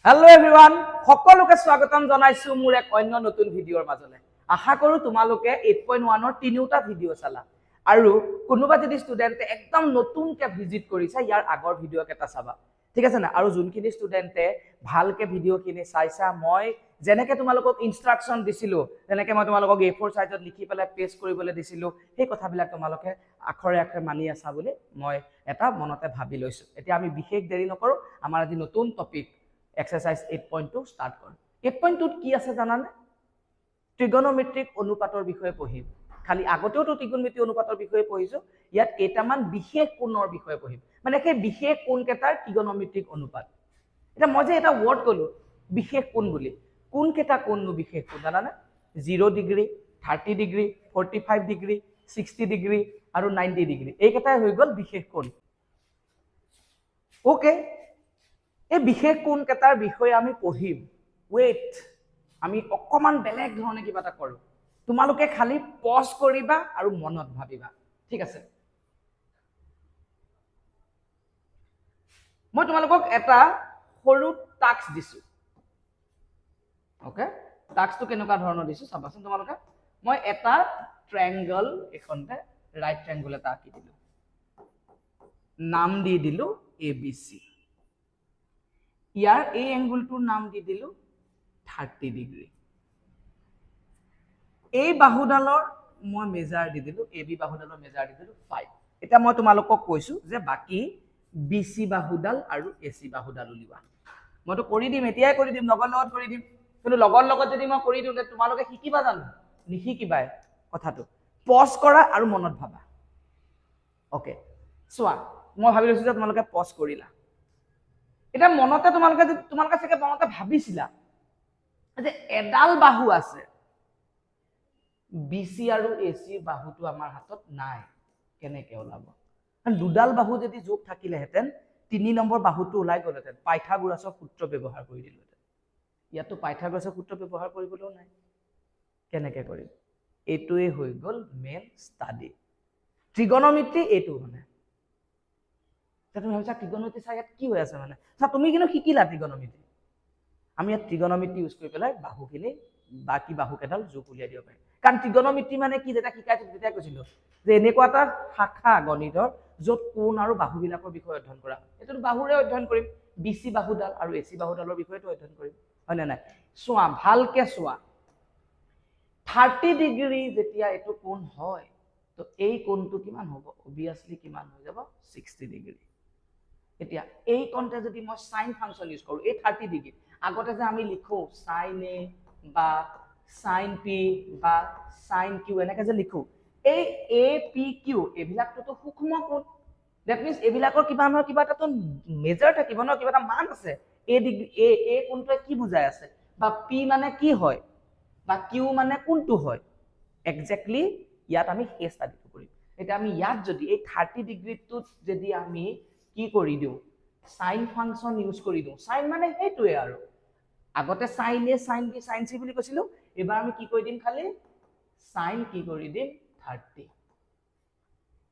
Hello everyone, সকলোকে স্বাগতম জনাইছো মোৰ এক অন্য নতুন ভিডিঅ'ৰ মাজলৈ। আশা কৰো তোমালোকে 8.1 ৰ তিনিটা ভিডিঅ' চালা আৰু কোনোবা যদি ষ্টুডেন্টে একদম নতুনকে ভিজিট কৰিছে ইয়াৰ আগৰ ভিডিঅ' কেটা চাবা। ঠিক আছে না? আৰু যোনখিনি ষ্টুডেন্টে ভালকে ভিডিঅ'খিনি চাইছা মই যেনেকে তোমালোকক ইনষ্ট্ৰাকচন দিছিলো যেনেকে মই তোমালোকক A4 সাইজত লিখি পেলাই পেস্ট কৰিবলৈ দিছিলো সেই কথাবিলাক তোমালোকে আখৰে আখৰে মানি আছা বুলি মই এটা মনতে ভাবি লৈছো। এতিয়া আমি বিশেষ দেৰি নকৰো আমাৰ আজি নতুন টপিক Exercise 8.2 start কৰো 8.2 কি আছে জানানে ট্ৰিগনোমেট্ৰিক অনুপাতৰ বিষয়ে পঢ়িম খালি আগতেও তো ট্ৰিগনোমেট্ৰিক অনুপাতৰ বিষয়ে পঢ়িছো ইয়াত কেইটামান বিশেষ কোণৰ বিষয়ে পঢ়িম মানে সেই বিশেষ কোণ কেটাৰ ট্ৰিগনোমেট্ৰিক অনুপাত এটা মই যে এটা ওয়াৰ্ড কলো বিশেষ কোণ বুলি কোন কেটা কোণনো বিশেষ কোণ জানানে 0 ডিগ্ৰী 30 ডিগ্ৰী 45 ডিগ্ৰী 60 ডিগ্ৰী আৰু 90 ডিগ্ৰী এই কেটাই হৈ গল বিশেষ কোণ ওকে এই বিশেষ কোণ কেটাৰ বিষয়ে আমি পঢ়িম ওয়েট আমি অকমান বেলেগ ধৰণে কিবা এটা কৰো তোমালোকে খালি পজ কৰিবা আৰু মনত ভাবিবা ঠিক আছে মই তোমালোকক এটা সৰু টাস্ক দিছো ওকে টাস্কটো কেনেকুৱা ধৰণৰ দিছো চাবাচোন তোমালোকে মই এটা ট্ৰায়াঙ্গল এখনতে ৰাইট ট্ৰায়াঙ্গল এটা আঁকি দিলো নাম দি দিলো ABC ইয়াৰ এই এংগলটোৰ নাম দি দিলো 30 ডিগ্ৰী এই বাহুডালৰ মই মেজাৰ দি দিলো AB বাহুডালৰ মেজাৰ দি দিলো 5 এটা মই তোমালোকক কৈছো যে বাকি BC বাহুডাল আৰু AC বাহুডাল উলিওৱা মইতো কৰি দিম এতিয়াই কৰি দিম লগৰ লগত কৰি দিম কিন্তু লগৰ লগত যদি মই কৰি দিও তোমালোকে শিকিবা জানো নিশিকিবা কথাটো পজ কৰা আৰু মনত ভাবা ওকে সোৱা মই ভাবি লৈছো যে তোমালোকে পজ কৰিলা এটা মনতে তোমালোকে চাগে মনতে ভাবিছিলা যে এডাল বাহু আছে BC আৰু AC বাহুটো আমাৰ হাতত নাই কেনেকে ওলাব কাৰণ দুডাল বাহু যদি যোগ থাকিলেহেতেন 3 নম্বৰ বাহুটো ওলাই গলহেতেন পাইথাগোৰাছৰ সূত্ৰ ব্যৱহাৰ কৰি দিলহেতেন ইয়াতো পাইথাগোৰাছৰ সূত্ৰ ব্যৱহাৰ কৰিবলৈও নাই কেনেকে কৰিম এইটোৱে হৈ গল মেইন ষ্টাডি ট্ৰিগনোমেট্ৰি এইটো মানে তুমি ভাবিছা ট্ৰিগনোমেট্ৰি চাই ইয়াত কি হৈ আছে মানে তুমি কিন্তু শিকিলা ট্ৰিগনোমেট্ৰি আমি ইয়াত ট্ৰিগনোমেট্ৰি ইউজ কৰি পেলাই বাহুখিনি বাকি বাহু কেডাল যোগ উলিয়াই দিব পাৰিম কাৰণ ট্ৰিগনোমেট্ৰি মানে কি যেটা শিকাইছো তেতিয়া কৈছিলো যে এনেকুৱা এটা শাখা গণিতৰ যত কোণ আৰু বাহুবিলাকৰ বিষয়ে অধ্যয়ন কৰা এটো বাহুৰে অধ্যয়ন কৰিম BC বাহুডাল আৰু AC বাহুডালৰ বিষয়েটো অধ্যয়ন কৰিম হয় না নাই সোৱা ভালকে সোৱা 30 ডিগ্ৰী যেতিয়া এটো কোণ হয় তো এই কোণটো কিমান হ'ব অবিয়াসলি কিমান হৈ যাব 60 ডিগ্ৰী এতিয়া এই কোণতে যদি মই সাইন ফাংচন ইউজ কৰো এই 30 ডিগ্ৰী আগতে যে আমি লিখো sin A বা sin P বা sin Q এনেকে যে লিখো এই APQ এবিলাকটো তো সূক্ষ্ম কোণ দ্যাট মিন্স এবিলাকৰ কিবা নহয় কিবা এটা তো মেজাৰ থাকিব ন কিবা এটা মান আছে A ডিগ্ৰী A কোণটোৱে কি বুজাই আছে বা P মানে কি হয় বা Q মানে কোনটো হয় এক্স্যাক্টলি ইয়াত আমি এই ষ্টাডিটো কৰিম এটা আমি ইয়াত যদি এই 30 ডিগ্ৰীটোত যদি আমি কি কৰি দিও সাইন ফাংচন ইউজ কৰি দিও সাইন মানে হেতুৱে আৰু আগতে sine A sine B sine C বুলি কৈছিলো এবাৰ আমি কি কৰি দিম খালি সাইন কি কৰি দিম 30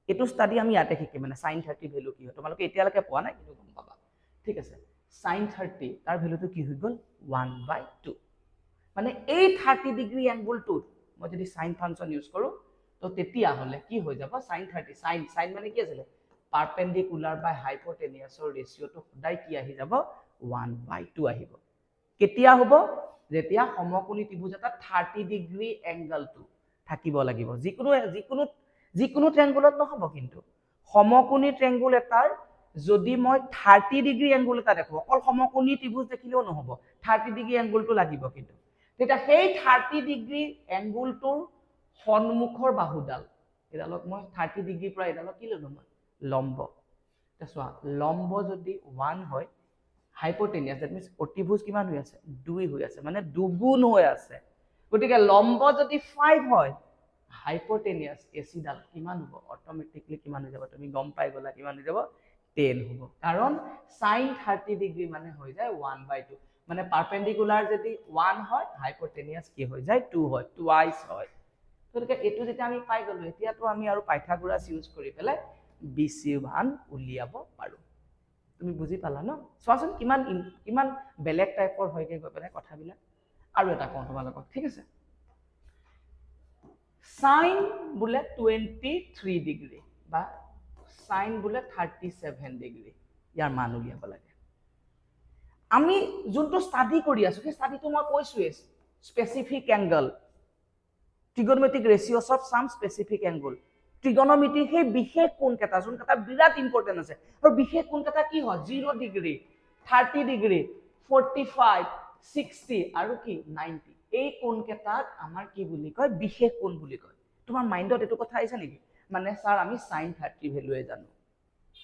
এটো ষ্টাডি আমি ইয়াতে শিকিম মানে সাইন 30 ভ্যালু কি হয় তোমালোকে এতিয়ালৈকে পোৱা নাই কিন্তু গম পাবা ঠিক আছে সাইন 30 তাৰ ভ্যালুটো কি হৈ গল 1/2 মানে এই 30 ডিগ্ৰী এংগলটো মই যদি সাইন ফাংচন ইউজ কৰো তো তেতিয়া হলে কি হৈ যাব সাইন 30 সাইন মানে কি আছিল পারপেন্ডিকুলার বাই হাইপোটেনিয়াসৰ ৰেশিওটো সদায় কি আহি যাব 1/2 আহিব কেতিয়া হ'ব যেতিয়া সমকোণী ত্ৰিভুজ এটা 30 ডিগ্ৰী এংগলটো থাকিব লাগিব যিকোনো ট্ৰায়াঙ্গলত নহব কিন্তু সমকোণী ট্ৰায়াঙ্গল এটাৰ যদি মই 30 ডিগ্ৰী এংগল এটা দেখো অকল সমকোণী ত্ৰিভুজ দেখিলেও নহব 30 ডিগ্ৰী এংগলটো লাগিব কিন্তু তেতিয়া সেই 30 ডিগ্ৰী এংগলটোৰ সন্মুখৰ বাহুডাল এডালক মই 30 ডিগ্ৰীৰ পৰা এডালক কি ললো মই লম্ব তেছোৱা লম্ব যদি 1 হয় হাইপোটেনিয়াস দ্যাট মিন্স অতিভুজ কিমান হৈ আছে 2 হৈ আছে মানে দুগুণ হৈ আছে গতিকে লম্ব যদি 5 হয় হাইপোটেনিয়াস AC ডাল কিমান হ'ব অটোমেটিকলি কিমান হৈ যাব তুমি গম পাই গলা কিমান হৈ যাব 10 হ'ব কাৰণ sin 30 ডিগ্ৰী মানে হৈ যায় 1/2 মানে পাৰপেন্ডিকুলাৰ যদি 1 হয় হাইপোটেনিয়াস কি হৈ যায় 2 হয় টুৱাইস হয় গতিকে এটো যেতিয়া আমি পাই গলো এতিয়াতো আমি আৰু পাইথাগোৰাছ ইউজ কৰি পেলাই BC মান উলিয়াব পাৰো তুমি বুজি পালা ন? চোৱাচোন কিমান বেলেগ টাইপৰ হয়গে গৈ পেলাই কথাবিলাক। আৰু এটা কওঁ তোমালোকক, ঠিক আছে? সাইন বোলে 23 ডিগ্ৰী বা সাইন বোলে 37 ডিগ্ৰী, ইয়াৰ মান উলিয়াব লাগে। আমি যোনটো ষ্টাডি কৰি আছো সেই ষ্টাডিটো মই কৈছোৱে, specific angle, trigonometric ratios of some specific angle. Trigonometry সেই বিশেষ কোণকেইটা যোনকেইটা বিৰাট ইম্পৰ্টেণ্ট আছে, আৰু বিশেষ কোণকেইটা কি হয়? 0 ডিগ্ৰী, 30 ডিগ্ৰী, 45, 60 আৰু কি 90। এই কোণকেইটাক আমাৰ কি বুলি কয়? বিশেষ কোণ বুলি কয়। তোমাৰ মাইণ্ডত এইটো কথা আহিছে নেকি? মানে ছাৰ আমি sin 30 ভেলুৱে জানো,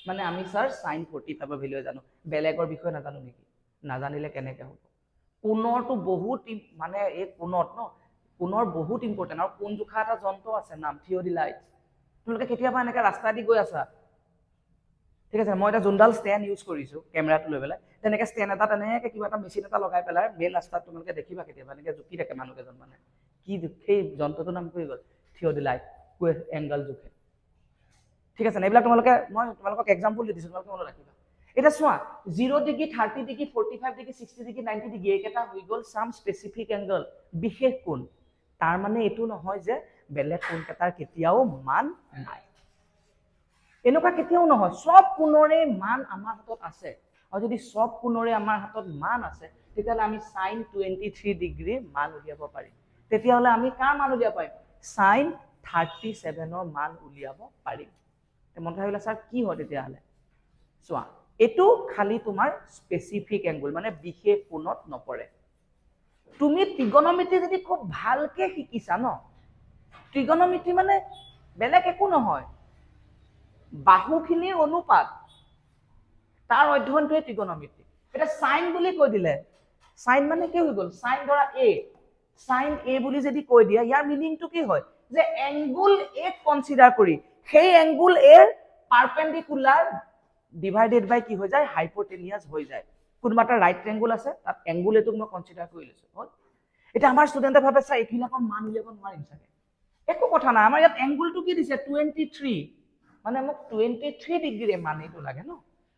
মানে আমি ছাৰ sin 45 ভেলুৱে জানো, বেলেগৰ বিষয়ে নাজানো নেকি? নাজানিলে কেনেকে হ'ব? কোণৰটো বহুত মানে এই কোণত ন, কোণৰ বহুত ইম্পৰ্টেণ্ট। আৰু কোণ জোখা এটা যন্ত্ৰ আছে, নাম থিয়ডিলাইট। তোমালোকে কেতিয়াবা এনেকে ৰাস্তা দি গৈ আছা, ঠিক আছে, মই এটা যোনডাল ষ্টেণ্ড ইউজ কৰিছো কেমেৰাটো লৈ পেলাই, তেনেকে ষ্টেণ্ড এটা তেনেকে কিবা এটা মেচিন এটা লগাই পেলাই মেইন ৰাস্তাত তোমালোকে দেখিবা কেতিয়াবা এনেকে জুকি থাকে মানুহ কেইজন, মানে কি সেই যন্ত্ৰটোৰ নাম কি গ'ল? থিয়ডিলাইট, এংগল জোখে, ঠিক আছে। এইবিলাক মই তোমালোকক এক্সাম্পল দি দিছো, তোমালোকে মনত ৰাখিবা। এটা চোৱা, 0 degree, 30 degree, 45 degree, 60 degree, 90 degree, এইকেইটা হৈ গ'ল সাম স্পেচিফিক এংগল, বিশেষ কোণ। তাৰ মানে এইটো নহয় যে বেলেগ কোণকেইটাৰ কেতিয়াও মান নাই, এনেকুৱা কেতিয়াও নহয়। সব কোণৰে মান আমাৰ হাতত আছে, আৰু যদি সব কোণৰে আমাৰ হাতত মান আছে, তেতিয়াহ'লে আমি sin 23 ডিগ্ৰী মান উলিয়াব পাৰিম। তেতিয়াহ'লে আমি কাৰ মান উলিয়াব পাৰিম? sin 37ৰ মান উলিয়াব পাৰিম। মনত ৰাখিলা ছাৰ কি হয় তেতিয়াহ'লে? চোৱা, এইটো খালি তোমাৰ স্পেচিফিক এংগল, মানে বিশেষ কোণত নপৰে। তুমি ট্ৰিগনোমেট্ৰি যদি খুব ভালকে শিকিছা ন, ট্ৰিগনোমেট্ৰি মানে বেলেগ একো নহয়, বাহুখিনিৰ অনুপাত, তাৰ অধ্যয়নটোৱে ট্ৰিগনোমেট্ৰি। এটা সাইন বুলি কৈ দিলে, সাইন মানে কি হৈ গ'ল? সাইন ধৰা এ, সাইন এ বুলি যদি কৈ দিয়া, ইয়াৰ মিনিংটো কি হয়? যে এংগুল এ কনসিডাৰ কৰি সেই এংগুল এৰ পাৰপেন্ডিকুলাৰ ডিভাইডেড বাই কি হৈ যায়? হাইপোটেনিয়াস হৈ যায়। কোনোবা এটা ৰাইট ট্ৰায়াঙ্গল আছে, তাত এংগুল এটোক মই কনসিডাৰ কৰি লৈছো, হ'ল। এটা আমাৰ ষ্টুডেন্টে ভাবে স্যাৰ এইবিলাকৰ মান উলিয়াব নোৱাৰিম চাগে। একো কথা নাই, আমাৰ ইয়াত এংগুলটো কি দিছে? 23, মানে মোক 23 ডিগ্ৰীৰ মান এইটো লাগে ন।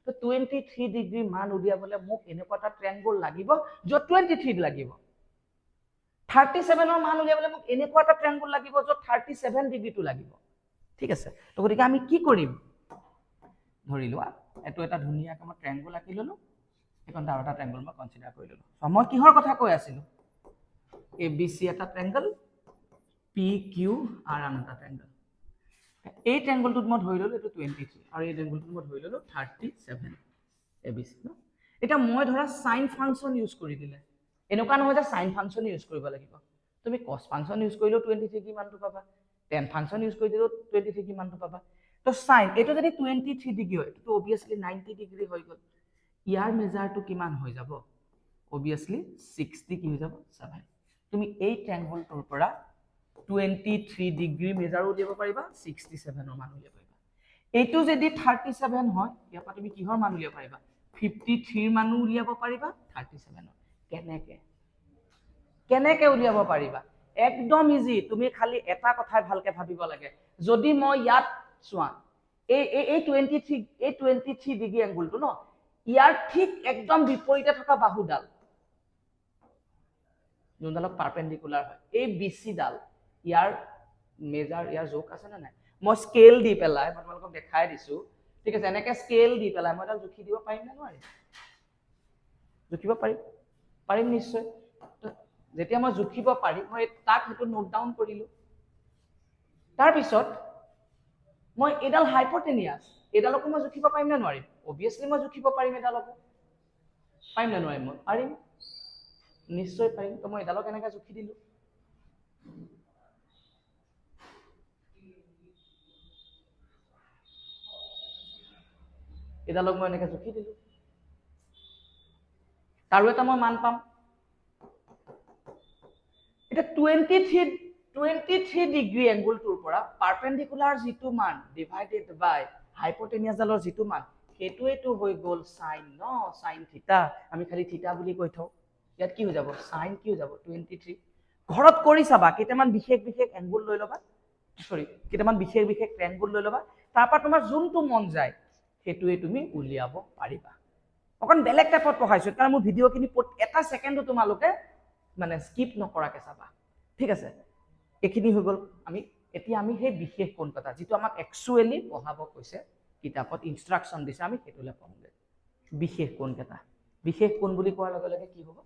তো 23 ডিগ্ৰী মান উলিয়াবলে মোক এনেকুৱা এটা ট্ৰায়াঙ্গল লাগিব য'ত 23 লাগিব। 37ৰ মান উলিয়াবলে মোক এনেকুৱা এটা ট্ৰায়াঙ্গল লাগিব য'ত 37 ডিগ্ৰীটো লাগিব, ঠিক আছে। তো গতিকে আমি কি কৰিম? ধৰি লোৱা এইটো এটা ধুনীয়াকৈ মই ট্ৰায়াঙ্গল আঁকি ললো, এখন আৰু এটা ট্ৰায়াঙ্গল মই কনসিডাৰ কৰি ললো। মই কিহৰ কথা কৈ আছিলো? ABC এটা ট্ৰায়াঙ্গল, PQ আৰু আন এটা ট্ৰায়াঙ্গল। এই ট্ৰায়াঙ্গলটোত মই ধৰি ললো এইটো 23, আৰু এই ট্ৰায়াঙ্গলটোত মই ধৰি ললো 37, ABC ন। এটা মই ধৰা সাইন ফাংচন ইউজ কৰি দিলে, এনেকুৱা নহয় যে সাইন ফাংচন ইউজ কৰিব লাগিব, তুমি কস ফাংচন ইউজ কৰিলেও 23 ডিগ্ৰী মানটো পাবা, টেন ফাংচন ইউজ কৰি দিলেও 23 ডিগ্ৰী মানটো পাবা। তো সাইন এইটো যদি 23 ডিগ্ৰী হয়, তো অবভিয়াসলি 90 ডিগ্ৰী হৈ গ'ল। ইয়াৰ মেজাৰটো কিমান হৈ যাব? অবভিয়াসলি 60 কি হৈ যাব? 7। তুমি এই ট্ৰায়াঙ্গলটোৰ পৰা 23 ডিগ্ৰী মেজাৰো উলিয়াব পাৰিবা, 67ৰ মান উলিয়াব পাৰিবা। এইটো যদি 37 হয়, ইয়াৰ পৰা তুমি কিহৰ মান উলিয়াব পাৰিবা? 53ৰ মানো উলিয়াব পাৰিবা, 37ৰ। কেনেকে উলিয়াব পাৰিবা? একদম ইজি, তুমি খালি এটা কথাই ভালকে ভাবিব লাগে। যদি মই ইয়াত চোৱা, এই 23 ডিগ্ৰী এংগুলটো ন, ইয়াৰ ঠিক একদম বিপৰীতে থকা বাহুডাল, যোনডালক পাৰপেন্ডিকুলাৰ হয়, এই BC ডাল, ইয়াৰ মেজাৰ, ইয়াৰ জোখ আছে নে নাই? মই স্কেল দি পেলাই মই তোমালোকক দেখাই দিছো, ঠিক আছে। এনেকে স্কেল দি পেলাই মই এডাল জুখি দিব পাৰিম নে নোৱাৰিম? জুখিব পাৰিম নিশ্চয়। যেতিয়া মই জুখিব পাৰিম, মই তাক সেইটো নোট ডাউন কৰিলো। তাৰপিছত মই এডাল হাইপোটেনিয়াস, এডালকো মই জুখিব পাৰিম নে নোৱাৰিম? অবভিয়াসলি মই জুখিব পাৰিম এডালকো। পাৰিম নে নোৱাৰিম? মই পাৰিম, নিশ্চয় পাৰিম। তো মই এডালক এনেকে জুখি দিলো। এডালক মই এনেকে জুখি দিলো, তাৰো এটা মই মান পাম। এটা 23 ডিগ্ৰী এংগুলটোৰ পৰা পাৰপেন্ডিকুলাৰ যিটো মান ডিভাইডেড বাই হাইপোটেনিয়াস ডালৰ যিটো মান, সেইটোৱেটো হৈ গ'ল সাইন ন, সাইন থিটা। আমি খালি থিটা বুলি কৈ থওঁ। ইয়াত কি হৈ যাব? সাইন কি হৈ যাব? 23। ঘৰত কৰি চাবা, কেইটামান বিশেষ এংগুল লৈ ল'বা, কেইটামান বিশেষ ট্ৰায়াঙ্গল লৈ ল'বা, তাৰ পৰা তোমাৰ যোনটো মন যায় সেইটোৱে তুমি উলিয়াব পাৰিবা। অকণ বেলেগ টাইপত পঢ়াইছোঁ কাৰণ মোৰ ভিডিঅ'খিনি এটা ছেকেণ্ডো তোমালোকে মানে স্কিপ নকৰাকৈ চাবা ঠিক আছে এইখিনি হৈ গ'ল এতিয়া আমি সেই বিশেষ কোণ কথা যিটো আমাক একচুৱেলি পঢ়াব কৈছে কিতাপত ইনষ্ট্ৰাকশ্যন দিছে আমি সেইটোলৈ পঢ়োঁগৈ বিশেষ কোণ কেইটা বিশেষ কোণ বুলি কোৱাৰ লগে লগে কি হ'ব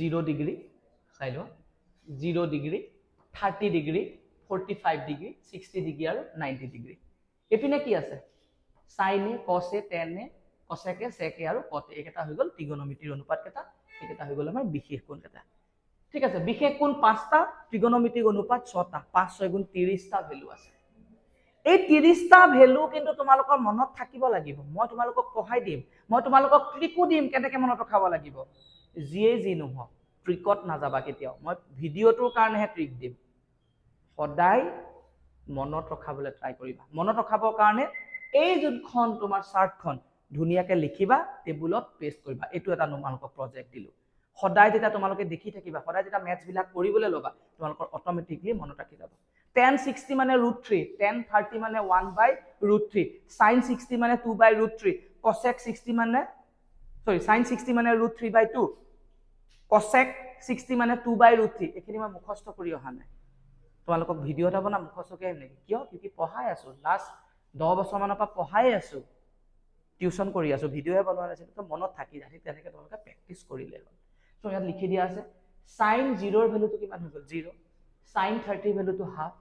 0 ডিগ্ৰী চাই লোৱা 0 ডিগ্ৰী 30 ডিগ্ৰী 45 ডিগ্ৰী 60 ডিগ্ৰী আৰু 90 ডিগ্ৰী এইপিনে কি আছে সাইনে কসে টেনে কসেকে সেকে আৰু কতে এইকেইটা হৈ গ'ল ত্ৰিগোণমিতিৰ অনুপাত কেইটা এইকেইটা হৈ গ'ল আমাৰ বিশেষ কোণ কেইটা ঠিক আছে বিশেষ কোণ 5টা ত্ৰিগোণমিতিক অনুপাত 6টা 5 6 গুণ 30টা ভ্যালু আছে এই 30টা ভ্যালু কিন্তু তোমালোকৰ মনত থাকিব লাগিব মই তোমালোকক পঢ়াই দিম মই তোমালোকক ট্ৰিকো দিম কেনেকৈ মনত ৰখাব লাগিব যিয়ে যি নহওক ট্ৰিকত নাযাবা কেতিয়াও মই ভিডিঅ'টোৰ কাৰণেহে ট্ৰিক দিম সদায় মনত ৰখাবলৈ ট্ৰাই কৰিবা মনত ৰখাবৰ কাৰণে এই যোনখন তোমাৰ চাৰ্টখন ধুনীয়াকৈ লিখিবা টেবুলত পেষ্ট কৰিবা এইটো এটা তোমালোকক প্ৰজেক্ট দিলো সদায় যেতিয়া তোমালোকে দেখি থাকিবা সদায় যেতিয়া মেথছ বিলাক কৰিবলৈ ল'বা তোমালোকৰ অটোমেটিকলি মনত ৰাখি যাব tan 60 মানে √3 tan 30 মানে 1/√3 sin 60 মানে 2/√3 cosec 60 মানে sin 60 মানে √3/2 cosec 60 মানে 2/√3 এইখিনি মই মুখস্থ কৰি অহা নাই তোমালোকক ভিডিঅ' এটা বনা মুখস্থকে আহিম নেকি কিয় কি পঢ়াই আছো লাষ্ট 10 বছৰ মানৰ পৰা পঢ়াই আছো টিউচন কৰি আছো ভিডিঅ'হে বনোৱা নাছিল তো মনত থাকি যায় তেনেকৈ তোমালোকে প্ৰেক্টিচ কৰিলে হ'ল তো ইয়াত লিখি দিয়া আছে sin 0 ৰ ভ্যালুটো কিমান হৈ গ'ল 0 sin 30 ভ্যালুটো হাফ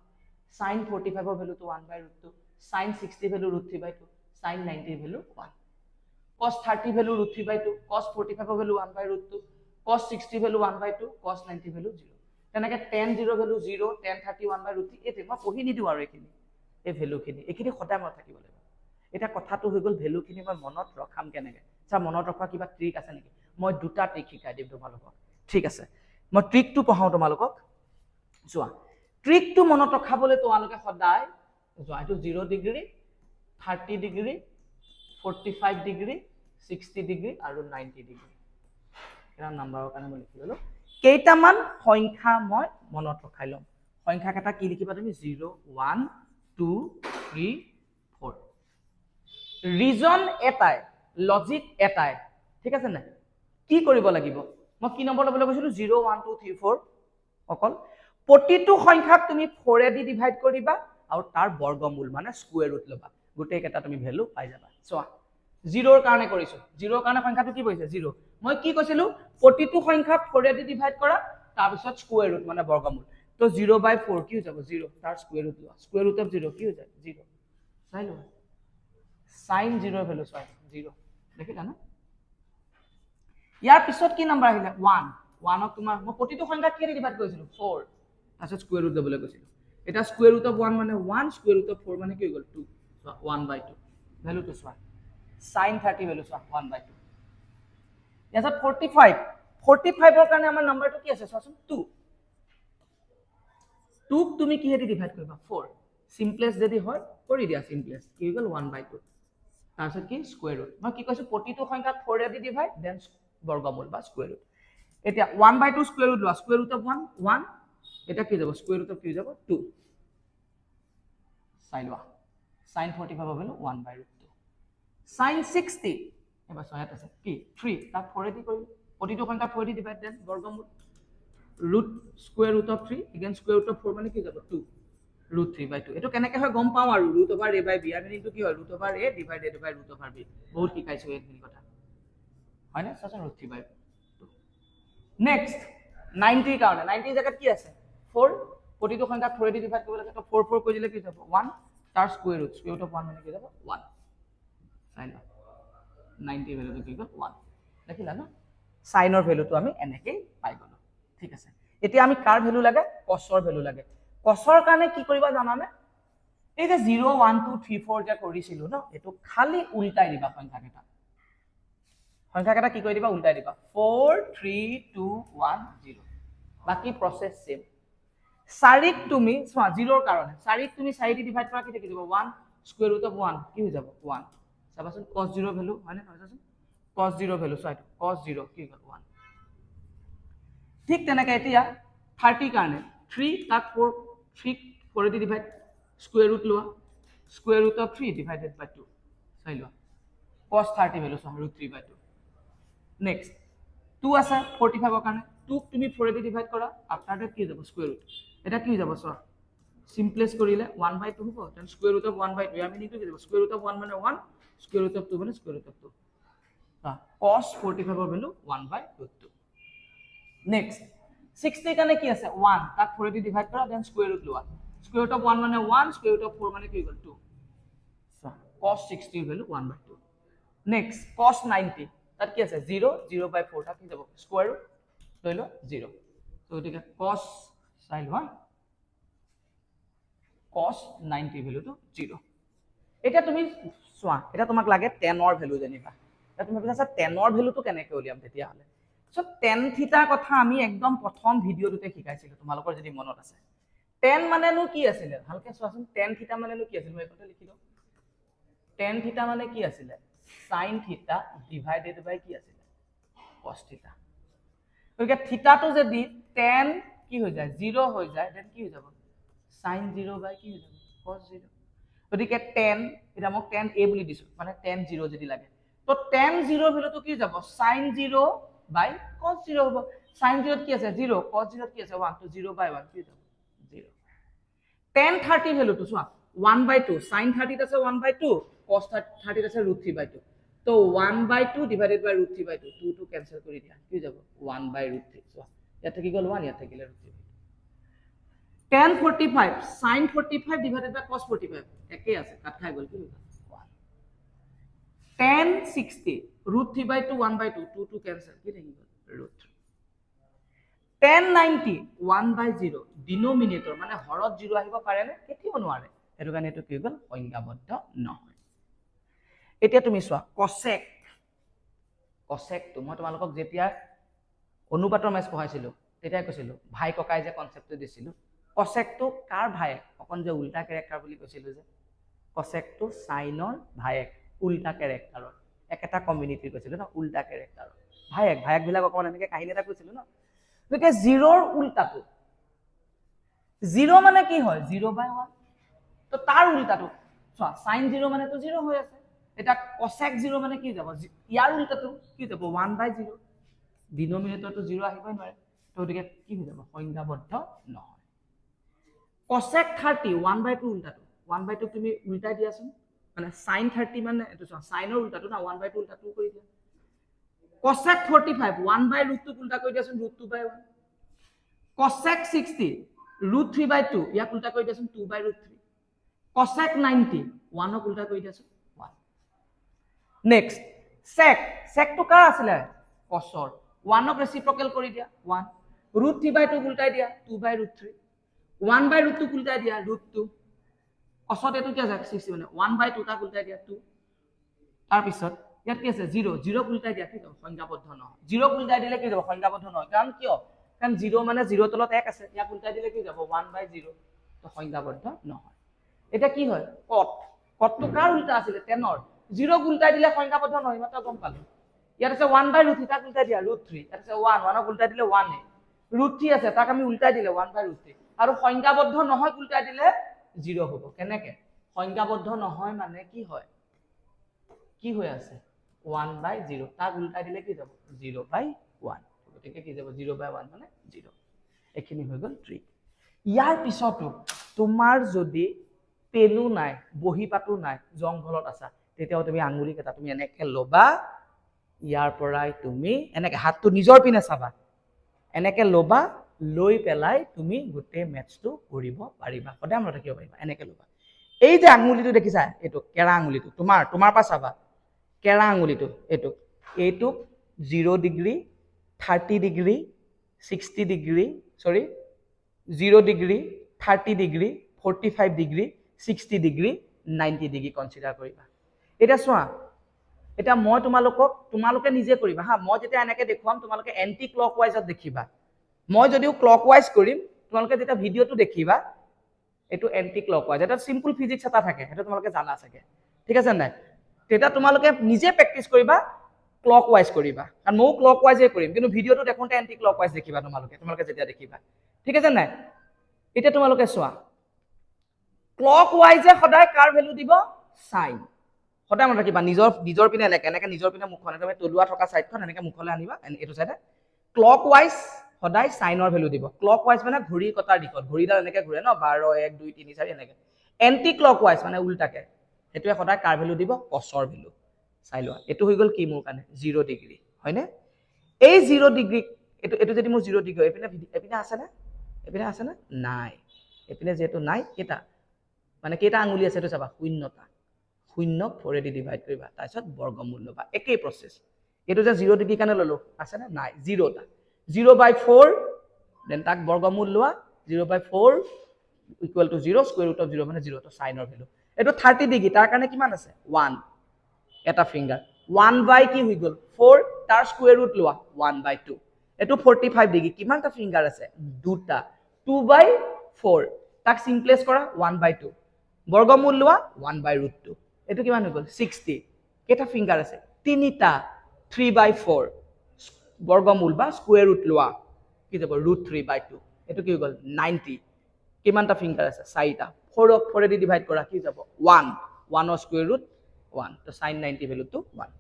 sin 45 ৰ ভ্যালুটো 1/√2 sin 60 value √3/2 sin 90 value 1 cos 30 value √3/2 cos 45 value 1/√2 cos 60 value 1/2 cos 90 value 0 তেনেকৈ tan 0 ভ্যালু 0 tan 30 1/√3 এইটো মই পঢ়ি নিদিওঁ আৰু এইখিনি এই ভ্যালুখিনি এইখিনি সদায় মনত থাকিব লাগিব এটা কথাটো হৈ গ'ল ভ্যালুখিনি মই মনত ৰখাম কেনেকৈ চা মনত ৰখা কিবা ট্ৰিক আছে নেকি মই দুটা ট্ৰিক শিকাই দিম তোমালোকক ঠিক আছে মই ট্ৰিকটো পঢ়াও তোমালোকক চোৱা ট্ৰিকটো মনত ৰখাবলৈ তোমালোকে সদায় চোৱা এইটো 0 ডিগ্ৰী 30 ডিগ্ৰী 45 ডিগ্ৰী 60 ডিগ্ৰী আৰু 90 ডিগ্ৰী এটা নাম্বাৰৰ কাৰণে মই লিখি ললো কেইটামান সংখ্যা মই মনত ৰখাই লম সংখ্যা কেইটা কি লিখিবা তুমি 0 1 2 3 4 ৰিজন এটাই লজিক এটাই ঠিক আছে না কি কৰিব লাগিব মই কি নম্বৰ লবলৈ কৈছিলো 0 1 2 3 4 অকল প্ৰতিটো সংখ্যাক তুমি 4 এ দি ডিভাইড কৰিবা আৰু তাৰ বৰ্গমূল মানে স্কয়াৰ ৰুট লবা গোটেই কেইটা তুমি ভ্যালু পাই যাবা চোৱা 0 ৰ কাৰণে কৰিছো 0 ৰ কাৰণে সংখ্যাটো কি বহিছে 0 মই কি কৈছিলো প্ৰতিটো সংখ্যাক 4 এ দি ডিভাইড কৰা তাৰ পিছত স্কয়াৰ ৰুট মানে বৰ্গমূল তো 0/4 কি হৈ যাব 0 তাৰ স্কয়াৰ ৰুট লোৱা স্কয়াৰ ৰুট অফ 0 কি হৈ যায় 0 চাই লোৱা sin 0 ভ্যালু চাই 0 দেখিলা না ইয়াৰ পিছত কি নম্বৰ আহিলে 1 1 ক তোমাৰ মই প্ৰতিটো সংখ্যাক কি দি ডিভাইড কৰিছিলো 4 তাৰপিছত স্কয়াৰ ৰুট লবলৈ কৈছিলো এটা স্কয়াৰ ৰুট অফ 1 মানে 1 স্কয়াৰ ৰুট অফ 4 মানে কি হৈ গ'ল 2 1/2 ভ্যালুটো চোৱা sin 30 ভ্যালু চোৱা 1/2 ইয়াত 45 ৰ কাৰণে আমাৰ নম্বৰটো কি আছে চোৱাচোন 2 2 ক তুমি কিহে দি ডিভাইড কৰিবা 4 সিম্পলেস্ট যদি হয় কৰি দিয়া সিম্পলেস্ট কি হৈ গ'ল 1/2 তাৰপিছত কি স্কয়াৰ ৰুট মই কি কৈছো প্ৰতিটো সংখ্যাক 4 এ দি ডিভাইড দেন বৰ্গমূল বা স্কয়াৰ ৰুট এতিয়া 1/2 স্কয়াৰ ৰুট লোৱা স্কয়াৰ ৰুট অফ 1 এটা কি যাব স্কয়াৰ ৰুট অফ কি যাব 2 চাই লোৱা sin 45 ভ্যালু 1/√2 sin 60 এবাৰ সহায়ত আছে কি 3 তাক 4 এ দি কৰিম প্ৰতিটো সংখ্যা 4 দি ডিভাইড দেন বৰ্গমূল root square root of 3 again square root of 4 মানে কি যাব 2 √3/2 এটো কেনেকৈ হয় গম পাও আৰু √a/b আমি কিন্তু কি হয় √a ডিভাইডেড বাই √b বহুত শিকাইছো এইখিনি কথা হয় না চাচোন √3/2 নেক্সট 90 কাৰণে 90 জায়গাত কি আছে 4 প্ৰতিটো সংখ্যা 4 দি ডিভাইড কৰিব লাগে তো 4 4 কৰি দিলে কি যাব 1 তাৰ স্কয়াৰ ৰুট অফ 1 মানে কি যাব 1 চাই না 90 ভ্যালুটো কি গ'ল 1 দেখিলা না সাইনৰ ভ্যালুটো আমি এনেকৈ পাই গলো ঠিক আছে এতিয়া আমি কাৰ ভ্যালু লাগে কসৰ ভ্যালু লাগে কসৰ কাৰণে কি কৰিবা জানানে এই যে 0 1 2 3 4 যে কৰিছিলো ন এটো খালি উল্টাই দিবা সংখ্যা কেইটা কি কৰি দিবা উল্টাই দিবা 4 3 2 1 0 বাকি প্ৰসেস সেম 4 ক তুমি চোৱা 0 ৰ কাৰণে 4 ক তুমি 4 দি ডিভাইড কৰা কি থাকি যাব 1 স্কয়াৰ ৰুট অফ 1 কি হৈ যাব 1 চাবাচোন cos 0 ভ্যালু হয় না চাবাচোন cos 0 ভ্যালু চাই cos 0 কি হ'ল 1 ঠিক তেনেকৈ এতিয়া 30 কাৰণে 3 তাক 3 4 দি ডিভাইড স্কয়াৰ ৰুট লোৱা স্কয়াৰ ৰুট অফ 3 ডিভাইডেড বাই 2 চাই লোৱা cos 30 ভ্যালু সম √3/2 নেক্সট 2 আছে 45 ৰ কাৰণে 2 ক তুমি 4 দি ডিভাইড কৰা আফটাৰ দ্যাট কি যাব স্কয়াৰ ৰুট এটা কি যাব সো সিম্পলেস কৰিলে 1/2 হ'ব দেন স্কয়াৰ ৰুট অফ 1/2 আমি নিটো কি যাব স্কয়াৰ ৰুট অফ 1 মানে 1 স্কয়াৰ ৰুট অফ 2 মানে স্কয়াৰ ৰুট অফ 2 cos 45 ৰ ভ্যালু 1/2 নেক্সট 60 কাৰণে কি আছে 1 তাক 4 দি ডিভাইড কৰা দেন স্কয়াৰ ৰুট লোৱা স্কয়াৰ ৰুট অফ 1 মানে 1 স্কয়াৰ ৰুট অফ 4 মানে কি হৈ গল 2 so cos 60 value 1/2 next cos 90 তাত কি আছে 0 0/4 টা কি যাব স্কয়াৰ ৰুট লৈ লো 0 তো এটিকে cos চাই লোৱা cos 90 ভ্যালু তো 0 এটা তুমি সোয়া এটা তোমাক লাগে tan ৰ ভ্যালু জানিবা এটা তুমি ভাবিছা 10 ৰ ভ্যালু তো কেনেকৈ উলিয়াম তেতিয়া হলে সো tan থিটাৰ কথা আমি একদম প্ৰথম ভিডিওটোতে শিকাইছিলো তোমালোকৰ যদি মনত আছে tan মানেনো কি আছিল ভালকে চোৱাচোন tan থিটা মানেনো কি আছিল মই এটা লিখি দিও tan থিটা মানে কি আছিল sin থিটা ডিভাইডেড বাই কি আছিল cos থিটা ওকে থিটাটো যদি tan কি হৈ যায় 0 হৈ যায় দেন কি হৈ যাব sin 0 বাই কি হৈ যাব cos 0 ওদিকে tan এটা মোক tan a বুলি দিছো মানে tan 0 যদি লাগে তো tan 0 ভ্যালুটো কি যাব sin 0 বাই cos 0 হ'ব sin 0 কি আছে 0 cos 0 কি আছে 1 তো 0 বাই 1 কি যাব 0 tan 30 ভ্যালুটো চোৱা 1/2 sin 30 আছে 1/2 cos 30 আছে √3/2 তো 1/2 ডিভাইডেড বাই √3/2 2 টু ক্যান্সেল কৰি দিয়া কি যাব 1/√3 চোৱা ইয়াত থাকি গল 1 ইয়াত থাকিলে √3 tan 45 sin 45 ডিভাইডেড বাই cos 45 একে আছে কাট খাই গল কি 1 tan 60 √3/2 1/2 2 টু ক্যান্সেল কি থাকি গল √3 tan 90 1/0 ডিনোমিনেটৰ মানে হৰত 0 আহিব পাৰে নে কেতিয়াও নোৱাৰে এটো কাৰণে এটো কি গল সংজ্ঞাবদ্ধ নহয় এতিয়া তুমি চোৱা cosec তো মই তোমালোকক যেতিয়া অনুপাতৰ মেথ পঢ়াইছিলো তেতিয়া কৈছিলো ভাই ককাই যে কনসেপ্টটো দিছিলো cosec তো কাৰ ভাই অকন যে উল্টা ক্যাৰেক্টাৰ বুলি কৈছিলো যে cosec তো সাইনৰ ভাইক উল্টা ক্যাৰেক্টাৰৰ একটা কমিউনিটি কৈছিলো না উল্টা ক্যাৰেক্টাৰৰ ভাইক বিলাক অকন এনেকে কাহিনী এটা কৈছিলো না তেতিয়া 0 ৰ উল্টাটো 0 মানে কি হয় 0/1 তো তাৰ উল্টাটো চোৱা sin 0 মানে তো 0 হৈ আছে এটা cosec 0 মানে কি যাব ইয়াৰ উল্টাটো কি যাব 1/0 ডিনোমিনেটৰটো 0 আহিবই নোৱাৰে তো ওদিকে কি হৈ যাব সংজ্ঞাবদ্ধ নহয় cosec 30 1/2 উল্টাটো 1/2 তুমি উল্টাই দিয়াছোন মানে sin 30 মানে এটো চোৱা sinৰ উল্টাটো না 1/2 উল্টাটো কৰি দিয়া cosec 45 1/√2 উল্টা কৰি দিয়াছোন √2/1 cosec 60 √3/2 ইয়াক উল্টা কৰি দিয়াছোন 2/√3 cosec 90 1 ক উল্টা কৰি দিয়াছোন 1 নেক্সট sec তো কাৰ আছিল cosৰ 1 ক ৰেচিপ্ৰকেল কৰি দিয়া 1 √3/2 উল্টাই দিয়া 2/√3 1/√2 উল্টাই দিয়া √2 cosত এটো কি আছে 60 মানে 1/2 টা উল্টাই দিয়া 2 তাৰ পিছত ইয়াত কি আছে 0 0 উল্টাই দিয়া কি হ'ব সংজ্ঞাবদ্ধ নহয় 0 উল্টাই দিলে কি হ'ব সংজ্ঞাবদ্ধ নহয় কাৰণ কিয় কাৰণ 0 মানে 0 তলত 1 আছে ইয়াক উল্টাই দিলে কি যাব 1/0 তো সংজ্ঞাবদ্ধ নহয় এটা কি হয় cot তো কাৰ উল্টা আছিল 10 ৰ 0 উল্টাই দিলে সংজ্ঞাবদ্ধ নহয় মাত্ৰ গম পালো ইয়াত আছে 1/√3 তাক উল্টাই দিয়া √3 ইয়াত আছে 1 ক উল্টাই দিলে 1 √3 আছে তাক আমি উল্টাই দিলে 1/√3 আৰু সংজ্ঞাবদ্ধ নহয় উল্টাই দিলে 0 হ'ব কেনেকে সংজ্ঞাবদ্ধ নহয় মানে কি হয় কি হৈ আছে 1/0 তাক উল্টাই দিলে কি যাব 0/1 গতিকে কি যাব 0/1 মানে 0 এখিনি হৈ গল ট্ৰিক ইয়াৰ পিছতো তোমাৰ যদি পেনু নাই বহি পাতো নাই জংঘলত আছা তেতিয়াও তুমি আঙুলি কেটা তুমি এনেকে লবা ইয়াৰ পৰাই তুমি এনেকে হাতটো নিজৰ পিনে চাবা এনেকে লবা লৈ পেলাই তুমি গুটে ম্যাথটো কৰিব পাৰিবা সদায় মনত ৰাখিব পাৰিবা এনেকে লবা এই যে আঙুলিটো দেখিছা এটো কেৰা আঙুলিটো তোমাৰ পা চাবা কেৰা আঙুলিটো এটো 0 ডিগ্ৰী 30 ডিগ্ৰী 60 ডিগ্ৰী সৰি 0 degree 30 degree 45 degree 60 degree 90 degree consider কৰিবা এটা চোৱা এটা মই তোমালোকে নিজে কৰিবা হা মই যেতিয়া এনেকে দেখুৱাম তোমালোকে এন্টি ক্লকৱাইজত দেখিবা মই যদিও ক্লকৱাইজ কৰিম তোমালোকে যেতিয়া ভিডিওটো দেখিবা এটো এন্টি ক্লকৱাইজ এটা সিম্পল ফিজিক্স এটা থাকে এটা তোমালোকে জানা থাকে ঠিক আছে নাই তেটা তোমালোকে নিজে প্ৰেক্টিস কৰিবা ক্লকৱাইজ কৰিবা কাৰণ মই ক্লকৱাইজে কৰিম কিন্তু ভিডিওটো দেখোনতে এন্টি ক্লকৱাইজ দেখিবা তোমালোকে যেতিয়া দেখিবা ঠিক আছে নাই এটা তোমালোকে চোৱা ক্লকৱাইজে সদায় কাৰ ভ্যালু দিব সাইন সদায় মনত ৰাখিবা নিজৰ পিনে এনেকে নিজৰ পিনে মুখখন একেবাৰে তলুৱা থকা সাইডখন এনেকে মুখলৈ আনিবা এইটো সাইডে ক্লক ওয়াইজ সদায় সাইনৰ ভ্যালু দিব ক্লক ওয়াইজ মানে ঘড়ী কটাৰ দিশত ঘড়ীডাল এনেকে ঘূৰে ন 12 1 2 3 4 এনেকে এন্টি ক্লক ওয়াইজ মানে উল্টাকে হেতুৱে সদায় কাৰ ভ্যালু দিব cosৰ ভ্যালু চাই লোৱা এটো হৈ গল কি মোৰ কাৰণে 0 ডিগ্ৰী হয়নে এই 0 ডিগ্ৰী এটো যদি মোৰ 0 ডিগ্ৰী এপিনে আছে না নাই এপিনে যেটো নাই এটা মানে কেইটা আঙুলি আছে এটো চাবা শূন্যটা শূন্য 4 দি ডিভাইড কৰিবা তাৰপিছত বৰ্গমূল লবা একেই প্ৰসেস এটো যে 0 ডিগ্ৰী কাৰণে ললো আছে না নাই 0 টা 0/4 দেন তাক বৰ্গমূল লোৱা 0/4 equal to 0 square root of 0 মানে 0 তো সাইনৰ ভ্যালু এটো 30 ডিগ্ৰী তাৰ কাৰণে কিমান আছে 1 এটা ফিংগাৰ 1 বাই কি হৈ গল 4 তাৰ স্কয়াৰ ৰুট লোৱা 1/2 এটো 45 ডিগ্ৰী কিমানটা ফিংগাৰ আছে দুটা 2/4 তাক সিম্পলেস কৰা 1/2 বৰ্গমূল লোৱা 1/√2 এটো কিমান হৈ গল 60 কেটা ফিংগাৰ আছে তিনিটা 3/4 বৰ্গমূল বা স্কয়াৰ ৰুট লোৱা কি যাব √3/2 এটো কি হৈ গল 90 কিমানটা ফিংগাৰ আছে চাৰিটা 4ক 4 দি ডিভাইড কৰা কি যাব 1 1 ৰ স্কয়াৰ ৰুট 1 তো sin 90 ভ্যালু টু 1